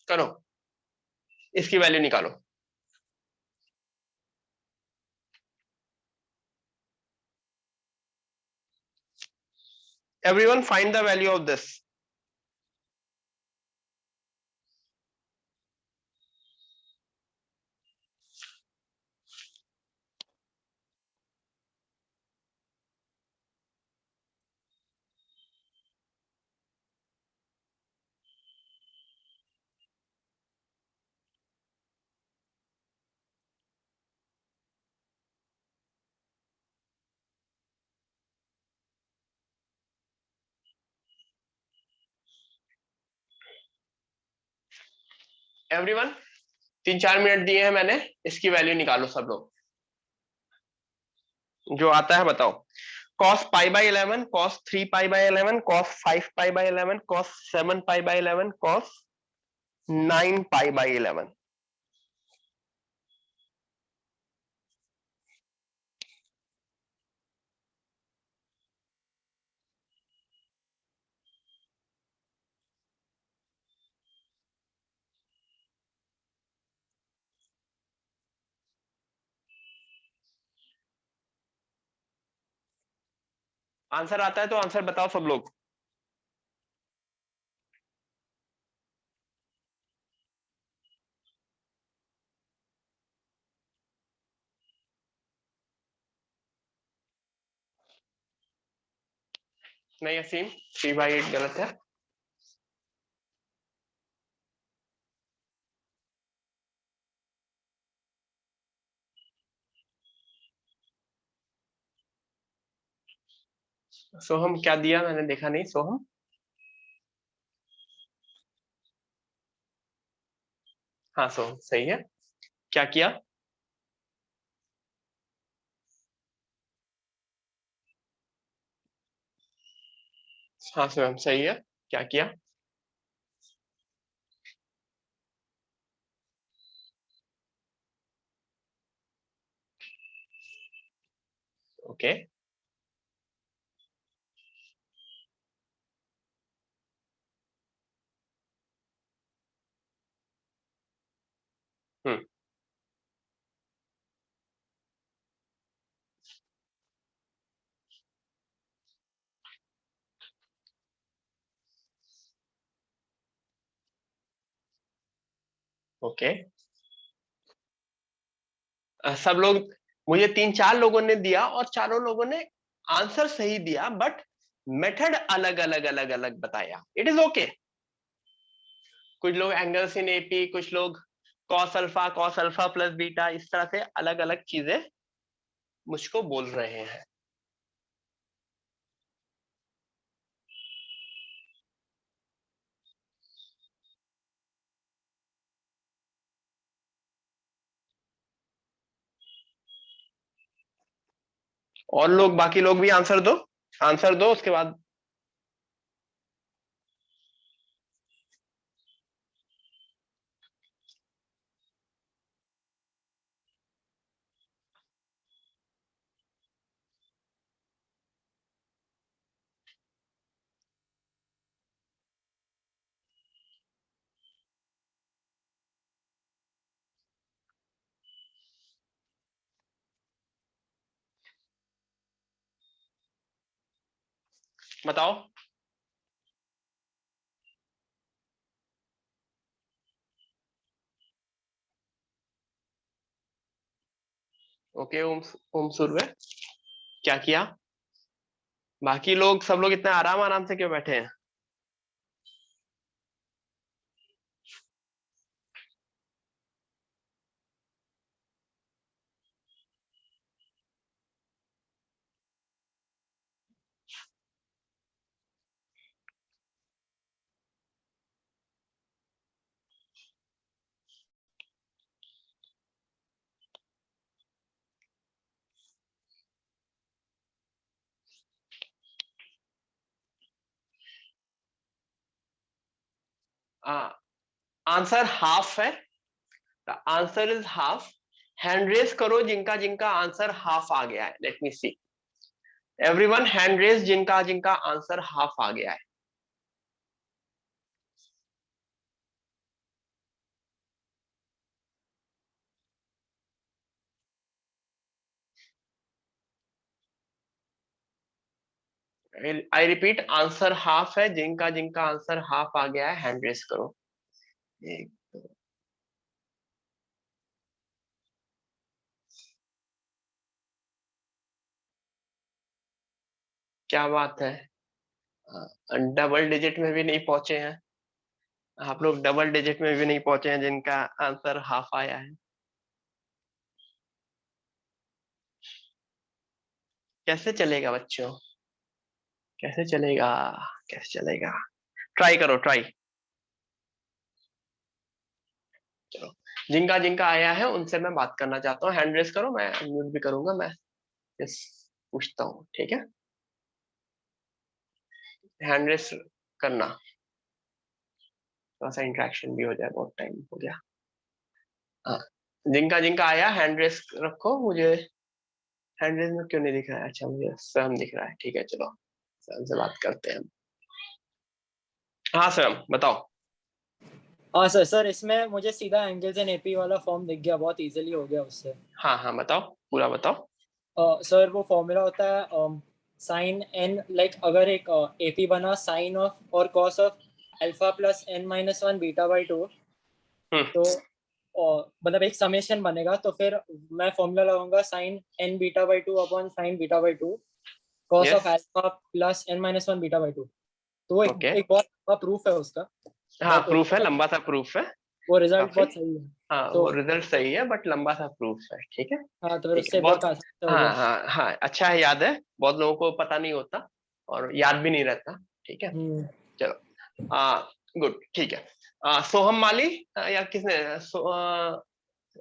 करो, इसकी वैल्यू निकालो। Everyone find the value of this. Everyone 3-4 minute दिए हैं मैंने, इसकी वैल्यू निकालो सब लोग, जो आता है बताओ। cos pi by 11, cos 3 pi by 11, cos 5 pi by 11, cos 7 pi by 11, cos 9 pi by 11। Answer आता है तो आंसर बताओ सब लोग। नहीं असीम, 3/8 गलत है। सोहम क्या दिया, मैंने देखा नहीं। सोहम, हाँ सोहम सही है। क्या किया? हाँ सोहम सही है। क्या किया? ओके। हम्म। ओके। सब लोग, मुझे 3-4 लोगों ने दिया और चारों लोगों ने आंसर सही दिया, बट मेथड अलग अलग अलग अलग बताया। It is okay. कुछ लोग एंगल्स इन एपी, कुछ लोग कॉस अल्फा प्लस बीटा, इस तरह से अलग अलग चीजें मुझको बोल रहे हैं। और लोग, बाकी लोग भी आंसर दो, आंसर दो उसके बाद बताओ। ओके ओम, ओम सूर्य क्या किया? बाकी लोग, सब लोग इतना आराम आराम से क्यों बैठे हैं? आंसर हाफ है। Answer is half. Hand raise करो जिनका जिनका आंसर हाफ आ गया है। लेट मी सी, एवरीवन हैंड रेस जिनका जिनका आंसर हाफ आ गया है। आई रिपीट, आंसर हाफ है। जिनका जिनका आंसर हाफ आ गया है हैंड रेस करो। एक, क्या बात है। डबल डिजिट में भी नहीं पहुंचे हैं आप लोग, डबल डिजिट में भी नहीं पहुंचे हैं जिनका आंसर हाफ आया है। कैसे चलेगा बच्चों, कैसे चलेगा, कैसे चलेगा? ट्राई करो, ट्राई। चलो, जिनका जिनका आया है उनसे मैं बात करना चाहता हूँ, हैंड रेस करो, मैं म्यूट भी करूंगा, मैं यस पूछता हूँ, ठीक है, हैंड रेस करना, थोड़ा सा इंटरेक्शन भी हो जाए, बहुत टाइम हो गया। हाँ, जिनका जिनका आया हैंड रेस रखो, मुझे हैंड रेस में क्यों नहीं दिख रहा है, अच्छा मुझे स्वयं दिख रहा है, ठीक है चलो स्वयं से बात करते हैं। हाँ स्वयं बताओ। हाँ सर, सर इसमें मुझे सीधा एंगल्स एंड एपी वाला फॉर्म दिख गया, बहुत इजीली हो गया उससे। हाँ हाँ बताओ, पूरा बताओ। सर वो फॉर्मूला होता है साइन एन, लाइक अगर एक एपी बना साइन ऑफ और cos of alpha plus N minus one beta by two, hmm. तो मतलब एक समेशन बनेगा, तो फिर मैं फॉर्मूला लगाऊंगा sine n beta by two upon sine beta by two cos of yes. Alpha plus N minus one beta by two. तो वो ओके। एक बहुत लंबा प्रूफ है उसका, हाँ बट प्रूफ है, लंबा सा प्रूफ है वो रिजल्ट काफी। बहुत सही है। हाँ तो वो रिजल्ट सही है बट लंबा सा प्रूफ है, ठीक है। हाँ, तो फिर ठीक है उससे बहुत बहुत। आसान से हो हाँ गया। हाँ हाँ अच्छा है, याद है, बहुत लोगों को पता नहीं होता और याद भी नहीं रहता, ठीक है। हम्म। चलो गुड, ठीक है। सोहम माली, या किसने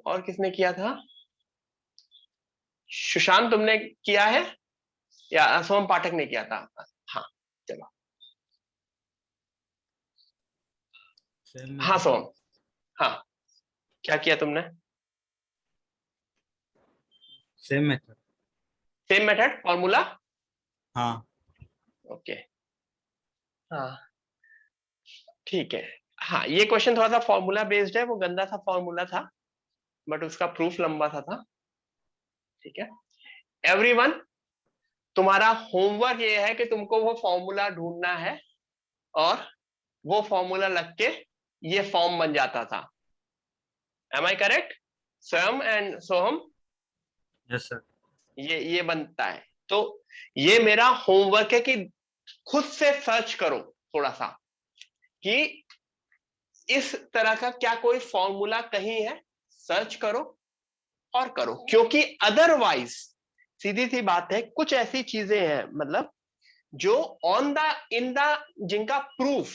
और किसने किया था, सुशांत तुमने किया है या सोहम पाठक ने किया था? हाँ चलो। सेम हाँ मेथड। सोहम, हाँ क्या किया तुमने? Same method. Same method formula. हाँ। ओके। हाँ ठीक है। हाँ ये क्वेश्चन थोड़ा सा फॉर्मूला बेस्ड है, वो गंदा सा फॉर्मूला था बट उसका प्रूफ लंबा सा था, ठीक है। एवरीवन, तुम्हारा होमवर्क ये है कि तुमको वो फॉर्मूला ढूंढना है और वो फॉर्मूला लग के ये फॉर्म बन जाता था। एम आई करेक्ट स्वयं एंड सोहम? Yes sir. ये बनता है। तो ये मेरा होमवर्क है कि खुद से सर्च करो थोड़ा सा कि इस तरह का क्या कोई फॉर्मूला कहीं है, सर्च करो और करो, क्योंकि अदरवाइज सीधी सी बात है, कुछ ऐसी चीजें हैं मतलब जो ऑन द इन द जिनका प्रूफ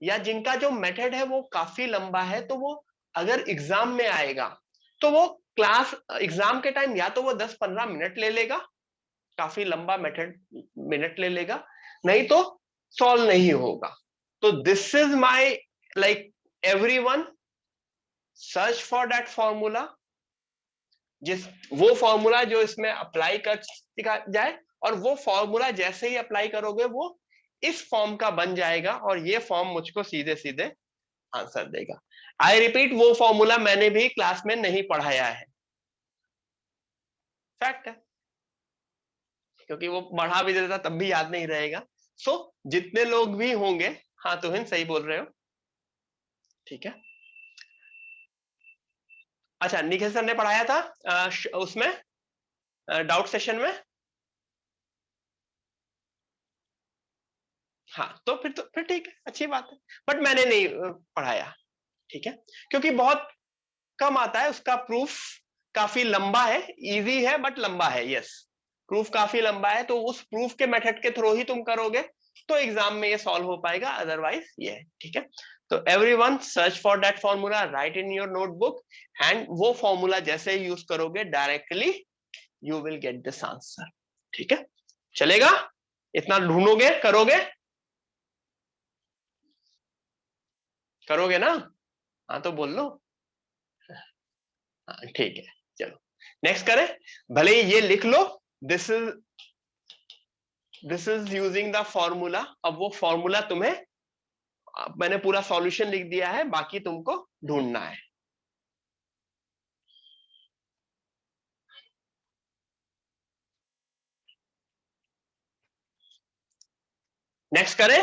या जिनका जो मेथड है वो काफी लंबा है, तो वो अगर एग्जाम में आएगा तो वो क्लास एग्जाम के टाइम या तो वो 10-15 मिनट ले लेगा, काफी लंबा मेथड मिनट ले लेगा, नहीं तो सॉल्व नहीं होगा। तो this is my like everyone search for that formula, जिस वो फॉर्मूला जो इसमें अप्लाई कर दिखा जाए, और वो फॉर्मूला जैसे ही अप्लाई करोगे वो इस फॉर्म का बन जाएगा और ये फॉर्म मुझको सीधे सीधे आंसर देगा। आई रिपीट, वो फॉर्मूला मैंने भी क्लास में नहीं पढ़ाया है, फैक्ट है, क्योंकि वो बढ़ा भी देता तब भी याद नहीं रहेगा। सो जितने लोग भी होंगे, हाँ तुहिन सही बोल रहे हो, ठीक है। अच्छा निखिल सर ने पढ़ाया था उसमें डाउट सेशन में? हाँ तो फिर ठीक है, अच्छी बात है, बट मैंने नहीं पढ़ाया, ठीक है, क्योंकि बहुत कम आता है उसका प्रूफ, काफी लंबा है, इजी है बट लंबा है, यस प्रूफ काफी लंबा है, तो उस प्रूफ के मेथड के थ्रू ही तुम करोगे तो एग्जाम में ये सॉल्व हो पाएगा, अदरवाइज ये है, ठीक है। तो everyone search for that formula, right in your notebook, and वो फॉर्मूला जैसे ही यूज करोगे directly you will get this answer, ठीक है। चलेगा, इतना ढूंढोगे, करोगे, करोगे ना? हाँ तो बोल लो। हाँ ठीक है, चलो नेक्स्ट करें, भले ही ये लिख लो, this is using the formula. अब वो फॉर्मूला तुम्हें, मैंने पूरा सॉल्यूशन लिख दिया है, बाकी तुमको ढूंढना है। नेक्स्ट करें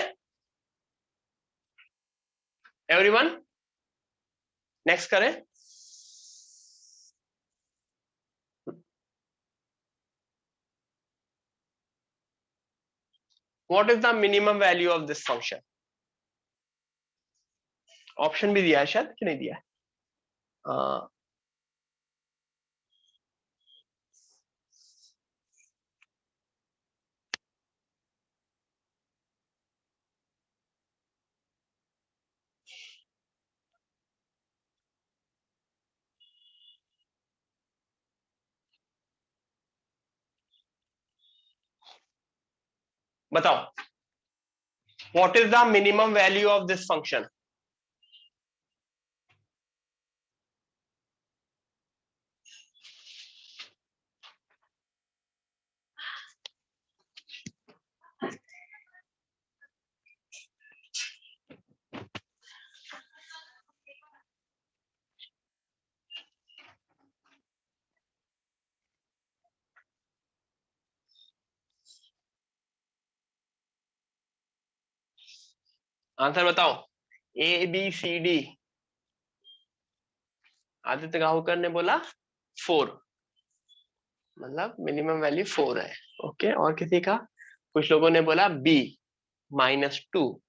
एवरीवन, नेक्स्ट करें। What is the minimum value of this function? Option भी दिया है शायद कि नहीं दिया है? बताओ what is the minimum value of this function? Answer बताओ। A B C D. Aditya Gahukar ने बोला 4, मतलब मिनिमम वैल्यू 4 है। ओके, और किसी का? कुछ लोगों ने बोला बी -2।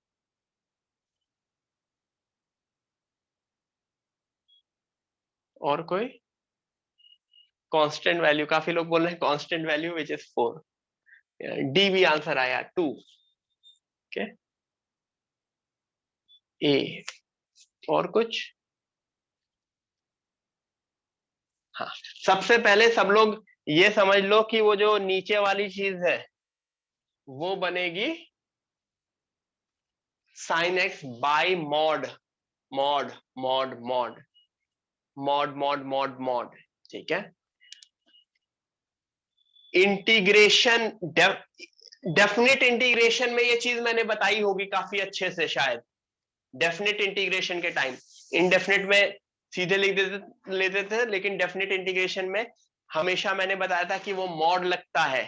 और कोई? कांस्टेंट वैल्यू, काफी लोग बोल रहे हैं constant value which is 4। D भी आंसर आया 2। ओके, ए। और कुछ? हाँ, सबसे पहले सब लोग ये समझ लो कि वो जो नीचे वाली चीज है वो बनेगी sin x bye mod mod mod mod mod mod mod mod. ठीक है, इंटीग्रेशन, डेफिनेट इंटीग्रेशन में ये चीज मैंने बताई होगी काफी अच्छे से शायद। डेफिनेट इंटीग्रेशन के टाइम इनडेफिनेट में सीधे लिख लेते थे, लेकिन डेफिनेट इंटीग्रेशन में हमेशा मैंने बताया था कि वो मॉड लगता है।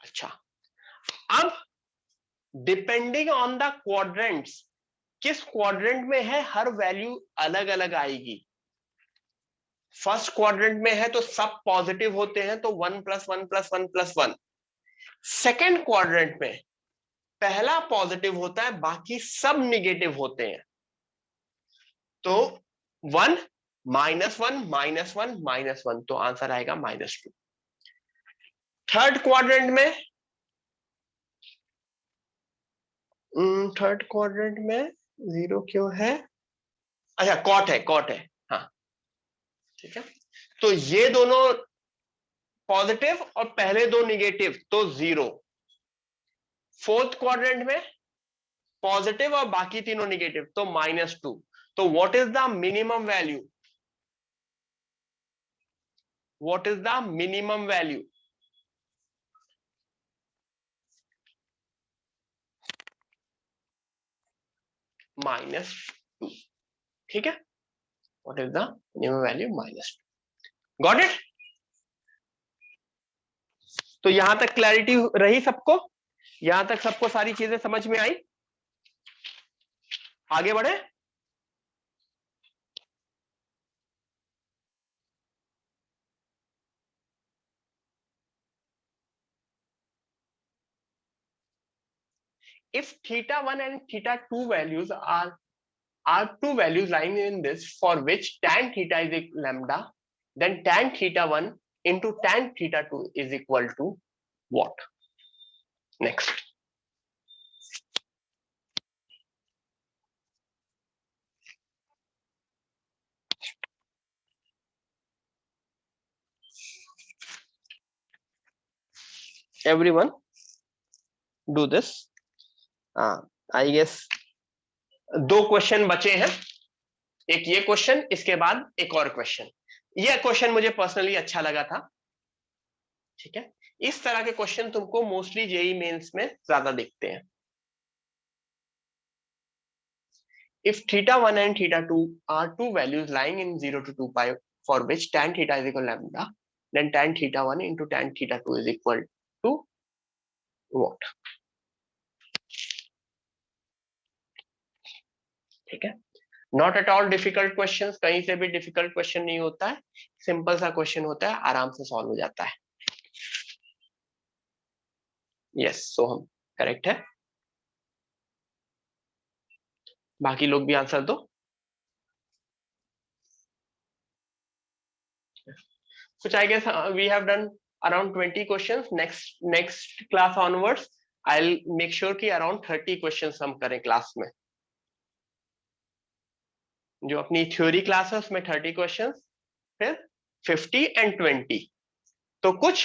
अच्छा, अब डिपेंडिंग ऑन द क्वाड्रेंट्स, किस क्वाड्रेंट में है हर वैल्यू अलग अलग आएगी। फर्स्ट क्वाड्रेंट में है तो सब पॉजिटिव होते हैं, तो 1 + 1 + 1 + 1। सेकेंड क्वाड्रेंट में पहला पॉजिटिव होता है, बाकी सब निगेटिव होते हैं, तो 1 -1 -1 -1, तो आंसर आएगा -2। थर्ड क्वाड्रेंट में 0 क्यों है? अच्छा, कॉट है। हाँ, ठीक है, तो ये दोनों पॉजिटिव और पहले दो निगेटिव, तो 0। फोर्थ क्वाड्रेंट में पॉजिटिव और बाकी तीनों निगेटिव, तो -2। तो what is the minimum value? What is the minimum value? -2। ठीक है, what is the minimum value? -2। Got it? तो यहां तक क्लैरिटी रही सबको? यहां तक सबको सारी चीजें समझ में आई? आगे बढ़े? If θ1 and θ2 values are two values lying in this for which tan theta is equal lambda, then tan θ1 into tan θ2 is equal to what? Next. Everyone do this. I guess 2 question बचे हैं, एक ये question, इसके बाद एक और question. ये question मुझे पर्सनली अच्छा लगा था। ठीक है, इस तरह के क्वेश्चन तुमको मोस्टली जेईई मेंस में ज्यादा दिखते हैं। If θ1 and θ2 are two values lying in 0 to 2 pi for which tan theta is equal to lambda, then tan θ1 into tan θ2 is equal to what? ठीक है, not at all difficult questions, कहीं से भी difficult question नहीं होता है, simple सा question होता है, आराम से सॉल्व हो जाता है। यस, सोहम करेक्ट है। बाकी लोग भी आंसर दो। Which I guess we have done around 20 questions. Next class onwards, I'll make sure कि around 30 questions हम करें क्लास में। जो अपनी थ्योरी क्लास है उसमें 30 क्वेश्चंस, फिर 50 and 20, तो कुछ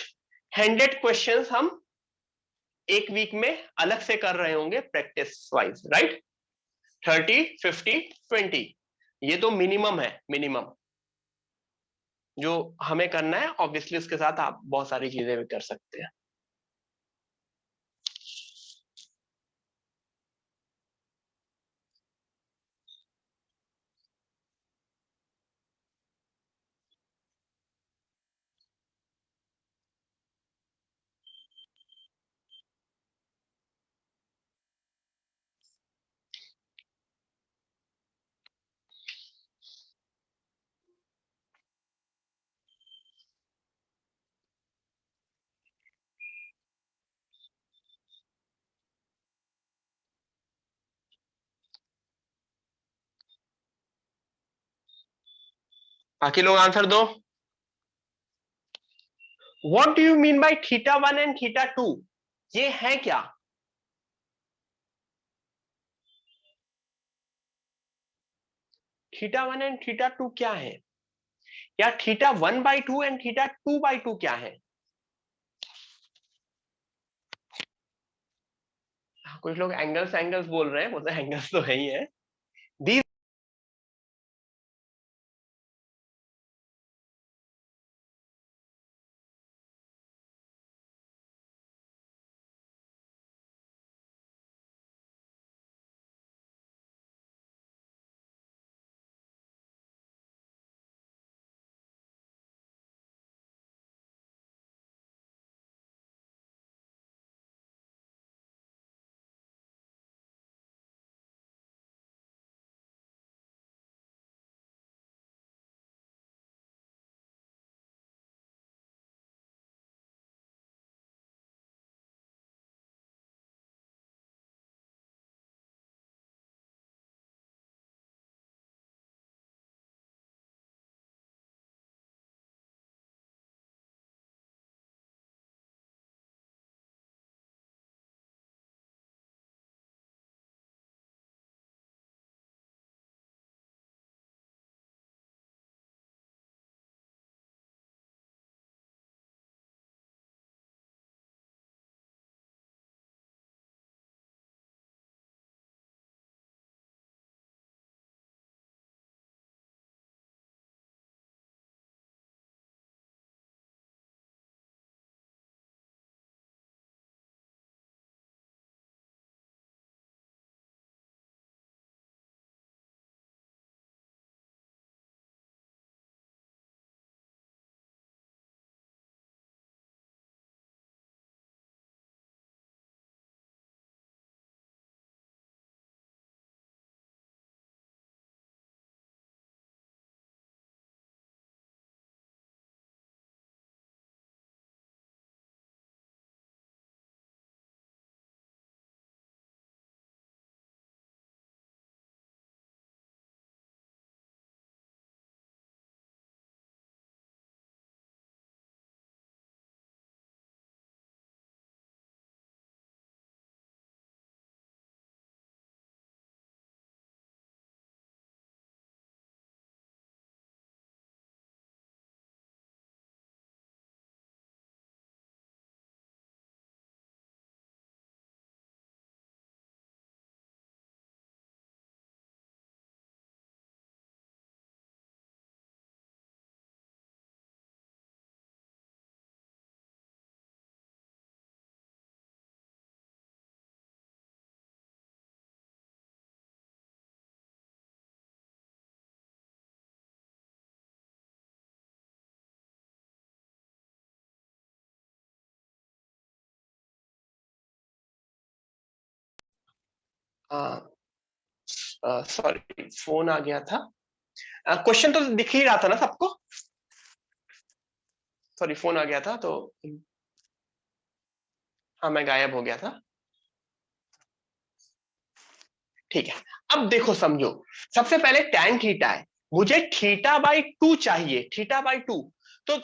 100 क्वेश्चंस हम एक वीक में अलग से कर रहे होंगे प्रैक्टिस वाइज, राइट? 30, 50, 20 ये तो मिनिमम है, मिनिमम जो हमें करना है। ऑब्वियसली उसके साथ आप बहुत सारी चीजें भी कर सकते हैं। बाकी लोग आंसर दो। What do you mean by θ1 and θ2? ये है क्या? θ1 एंड θ2 क्या है? या θ1/2 एंड θ2/2 क्या है? कुछ लोग एंगल्स एंगल्स बोल रहे हैं, वो तो एंगल्स तो है ही है। These सॉरी, फोन आ गया था। क्वेश्चन तो दिख ही रहा था ना सबको? सॉरी, फोन आ गया था तो हाँ, मैं गायब हो गया था। ठीक है, अब देखो समझो। सबसे पहले tan थीटा है, मुझे θ/2 चाहिए, θ/2। तो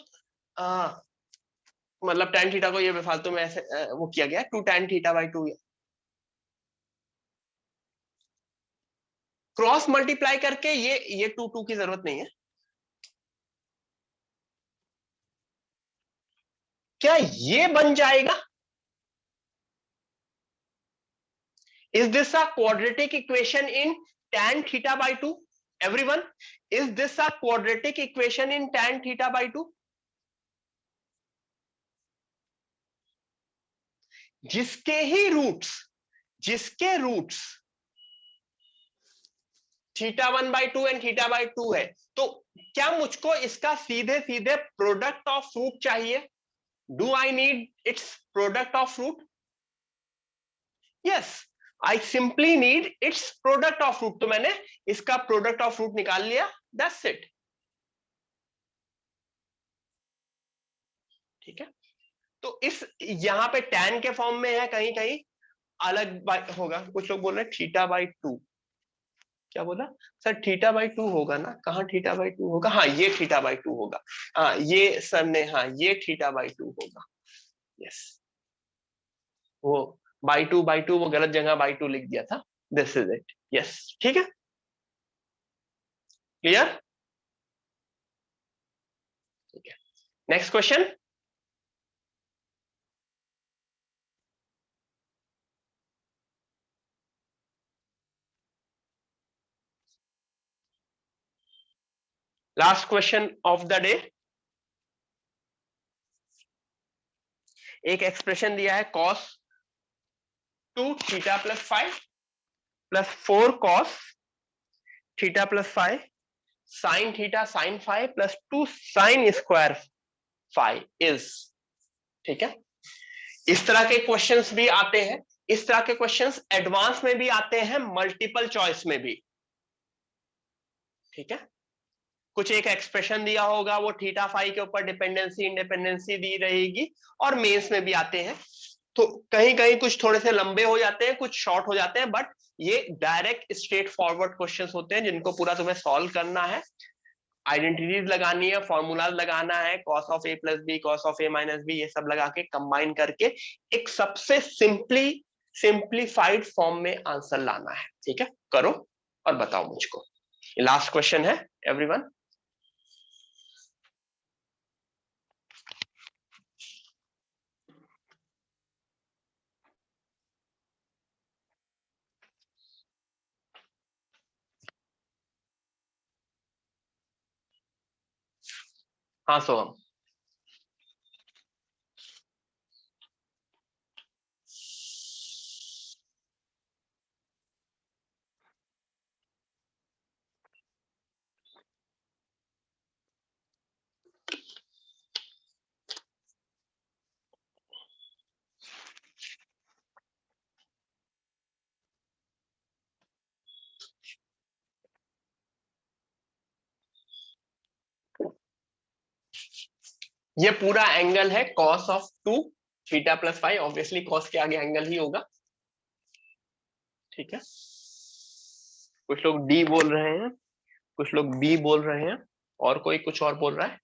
मतलब tan थीटा को ये बेफालतू में ऐसे वो किया गया 2 tan θ/2। क्रॉस मल्टीप्लाई करके ये 2 की जरूरत नहीं है। क्या ये बन जाएगा? Is this a quadratic equation in tan theta by 2? Everyone, is this a quadratic equation in tan theta by 2? जिसके रूट्स θ1/2 एंड θ/2 है, तो क्या मुझको इसका सीधे सीधे प्रोडक्ट ऑफ रूट चाहिए? Do I need its product of root? Yes, I simply need its product of root. तो मैंने इसका प्रोडक्ट ऑफ रूट निकाल लिया, दैट्स इट। ठीक है, तो इस यहां पे tan के फॉर्म में है, कहीं कहीं अलग होगा। कुछ लोग बोल रहे हैं θ/2, क्या बोला सर? θ/2 होगा ना? कहाँ θ/2 होगा? हाँ, ये θ/2 होगा। हाँ, ये सर ने, हाँ ये θ/2 होगा। यस, वो by2 वो गलत जगह by2 लिख दिया था। This is it. यस, ठीक है, क्लियर? ठीक है, next question. Last question of the day. एक एक्सप्रेशन दिया है cos 2 theta plus 5 plus 4 cos theta plus 5 sin theta sin 5 plus 2 sin square 5 is. ठीक है, इस तरह के क्वेश्चंस भी आते हैं, इस तरह के क्वेश्चंस एडवांस में भी आते हैं, मल्टीपल चॉइस में भी। ठीक है, कुछ एक एक्सप्रेशन दिया होगा, वो थीटा फाई के ऊपर डिपेंडेंसी इंडिपेंडेंसी दी रहेगी, और मेंस में भी आते हैं। तो कहीं कहीं कुछ थोड़े से लंबे हो जाते हैं, कुछ शॉर्ट हो जाते हैं, बट ये डायरेक्ट स्ट्रेट फॉरवर्ड क्वेश्चंस होते हैं जिनको पूरा तुम्हें सॉल्व करना है, आइडेंटिटीज लगानी है, फॉर्मूलाज लगाना है, cos of a plus b, cos of a minus b, ये सब लगा के कंबाइन करके एक सबसे सिंप्लीफाइड फॉर्म में आंसर लाना है। ठीक है, करो और बताओ मुझको। लास्ट क्वेश्चन है एवरीवन। हाँ सोहम, ये पूरा एंगल है cos of 2 theta plus 5, obviously cos के आगे एंगल ही होगा। ठीक है, कुछ लोग डी बोल रहे हैं, कुछ लोग बी बोल रहे हैं, और कोई कुछ और बोल रहा है।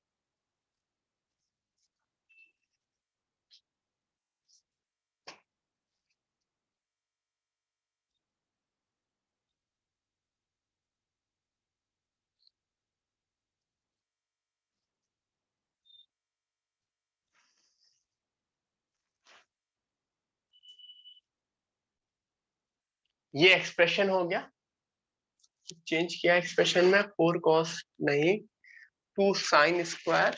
ये एक्सप्रेशन हो गया, चेंज किया एक्सप्रेशन में, 4 cos नहीं 2 sin स्क्वायर।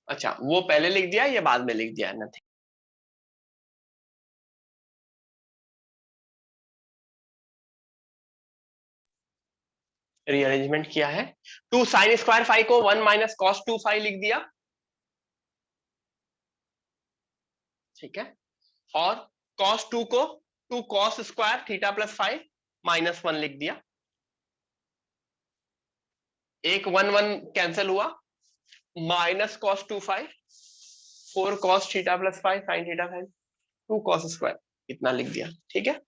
अच्छा, वो पहले लिख दिया, ये बाद में लिख दिया, नथिंग। रीअरेंजमेंट किया है, 2 sin स्क्वायर 5 को 1 माइनस cos 2 5 लिख दिया। ठीक है, और cos 2 को 2 cos square theta plus 5 minus 1 लिख दिया। एक 1 1 कैंसिल हुआ, minus cos 2 5 4 cos theta plus 5 sin theta 5 2 cos square, इतना लिख दिया। ठीक है,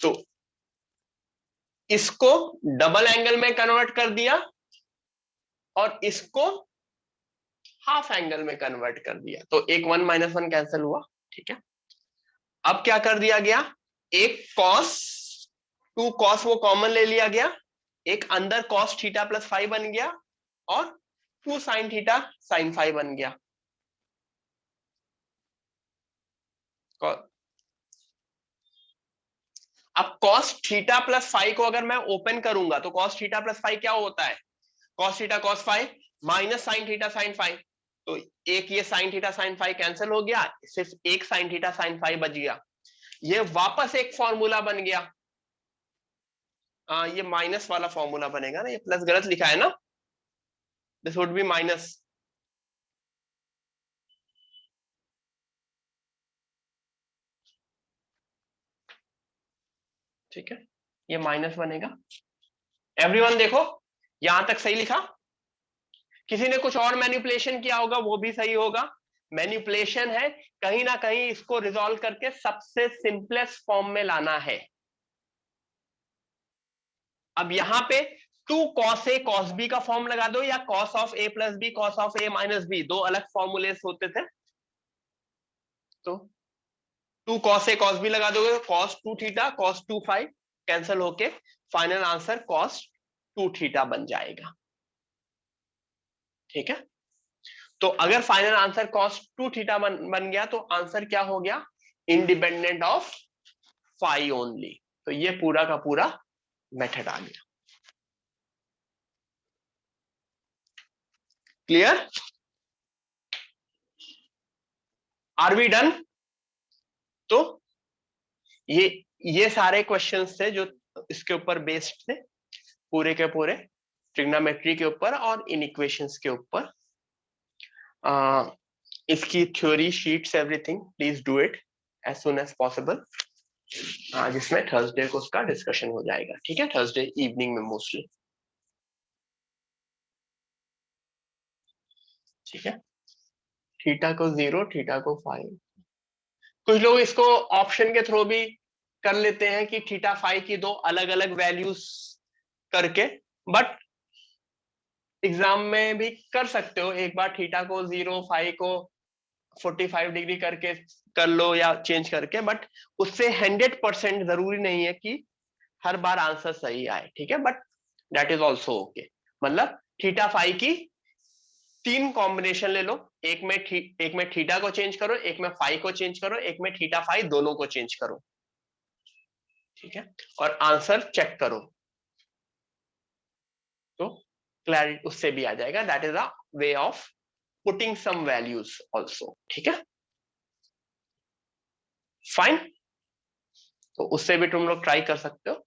तो इसको डबल एंगल में कन्वर्ट कर दिया और इसको हाफ एंगल में कन्वर्ट कर दिया, तो एक 1 माइनस 1 कैंसिल हुआ। ठीक है, अब क्या कर दिया गया, एक cos 2 cos वो कॉमन ले लिया गया, एक अंदर cos थीटा प्लस 5 बन गया, और 2 sin थीटा sin 5 बन गया। अब cos थीटा प्लस फाइव को अगर मैं ओपन करूंगा तो cos थीटा प्लस फाइव क्या होता है? cos theta cos five minus sine theta sine five. तो एक ये sine theta sine five cancel हो गया, सिर्फ एक साइन थीटा साइन फाइव बच गया। ये वापस एक फॉर्मूला बन गया। ये माइनस वाला फॉर्मूला बनेगा ना, ये प्लस गलत लिखा है ना, दिस वुड बी माइनस। ठीक है, ये माइनस बनेगा। एवरीवन देखो यहां तक सही लिखा? किसी ने कुछ और मैनिपुलेशन किया होगा वो भी सही होगा। मैनिपुलेशन है, कहीं ना कहीं इसको रिजॉल्व करके सबसे सिंपलेस्ट फॉर्म में लाना है। अब यहां पे 2 cos a cos b का फॉर्म लगा दो, या cos of a plus b cos of a minus b, दो अलग फॉर्मूले होते थे। तो 2 cos a cos b लगा दोगे, cos 2 theta cos 2 five cancel होके फाइनल आंसर cos 2 थीटा बन जाएगा। ठीक है, तो अगर फाइनल आंसर cos 2 थीटा बन गया तो आंसर क्या हो गया? Independent of five only. तो ये पूरा का पूरा मेथड आ गया। क्लियर? Are we done? तो ये सारे क्वेश्चंस थे जो इसके ऊपर बेस्ड थे, पूरे के पूरे ट्रिग्नोमेट्री के ऊपर और इन इक्वेशंस के ऊपर। इसकी theory sheets everything please do it as soon as possible, जिसमें थर्सडे को उसका डिस्कशन हो जाएगा। ठीक है, थर्सडे इवनिंग में मोस्टली। ठीक है, थीटा को 0 थीटा को 5। कुछ लोग इसको ऑप्शन के थ्रू भी कर लेते हैं कि थीटा फाइव की दो अलग अलग वैल्यूज करके, बट एग्जाम में भी कर सकते हो। एक बार थीटा को 0 फाइव को 45 डिग्री करके कर लो या चेंज करके, बट उससे 100% जरूरी नहीं है कि हर बार आंसर सही आए। ठीक है, but that is also okay. मतलब थीटा फाइव की 3 कॉम्बिनेशन ले लो, एक में थीटा को चेंज करो, एक में फाइव को चेंज करो, एक में थीटा फाइव, दोनों को चेंज करो। ठीक है, और आंसर चेक करो तो क्लैरिटी उससे भी आ जाएगा। That is a way of putting some values also. ठीक है, फाइन, तो उससे भी तुम लोग ट्राई कर सकते हो।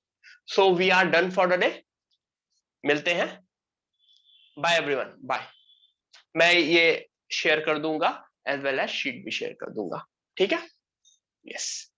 So we are done for the day, मिलते हैं, बाय एवरीवन, बाय। मैं ये शेयर कर दूंगा एज वेल एज शीट भी शेयर कर दूंगा। ठीक है, यस।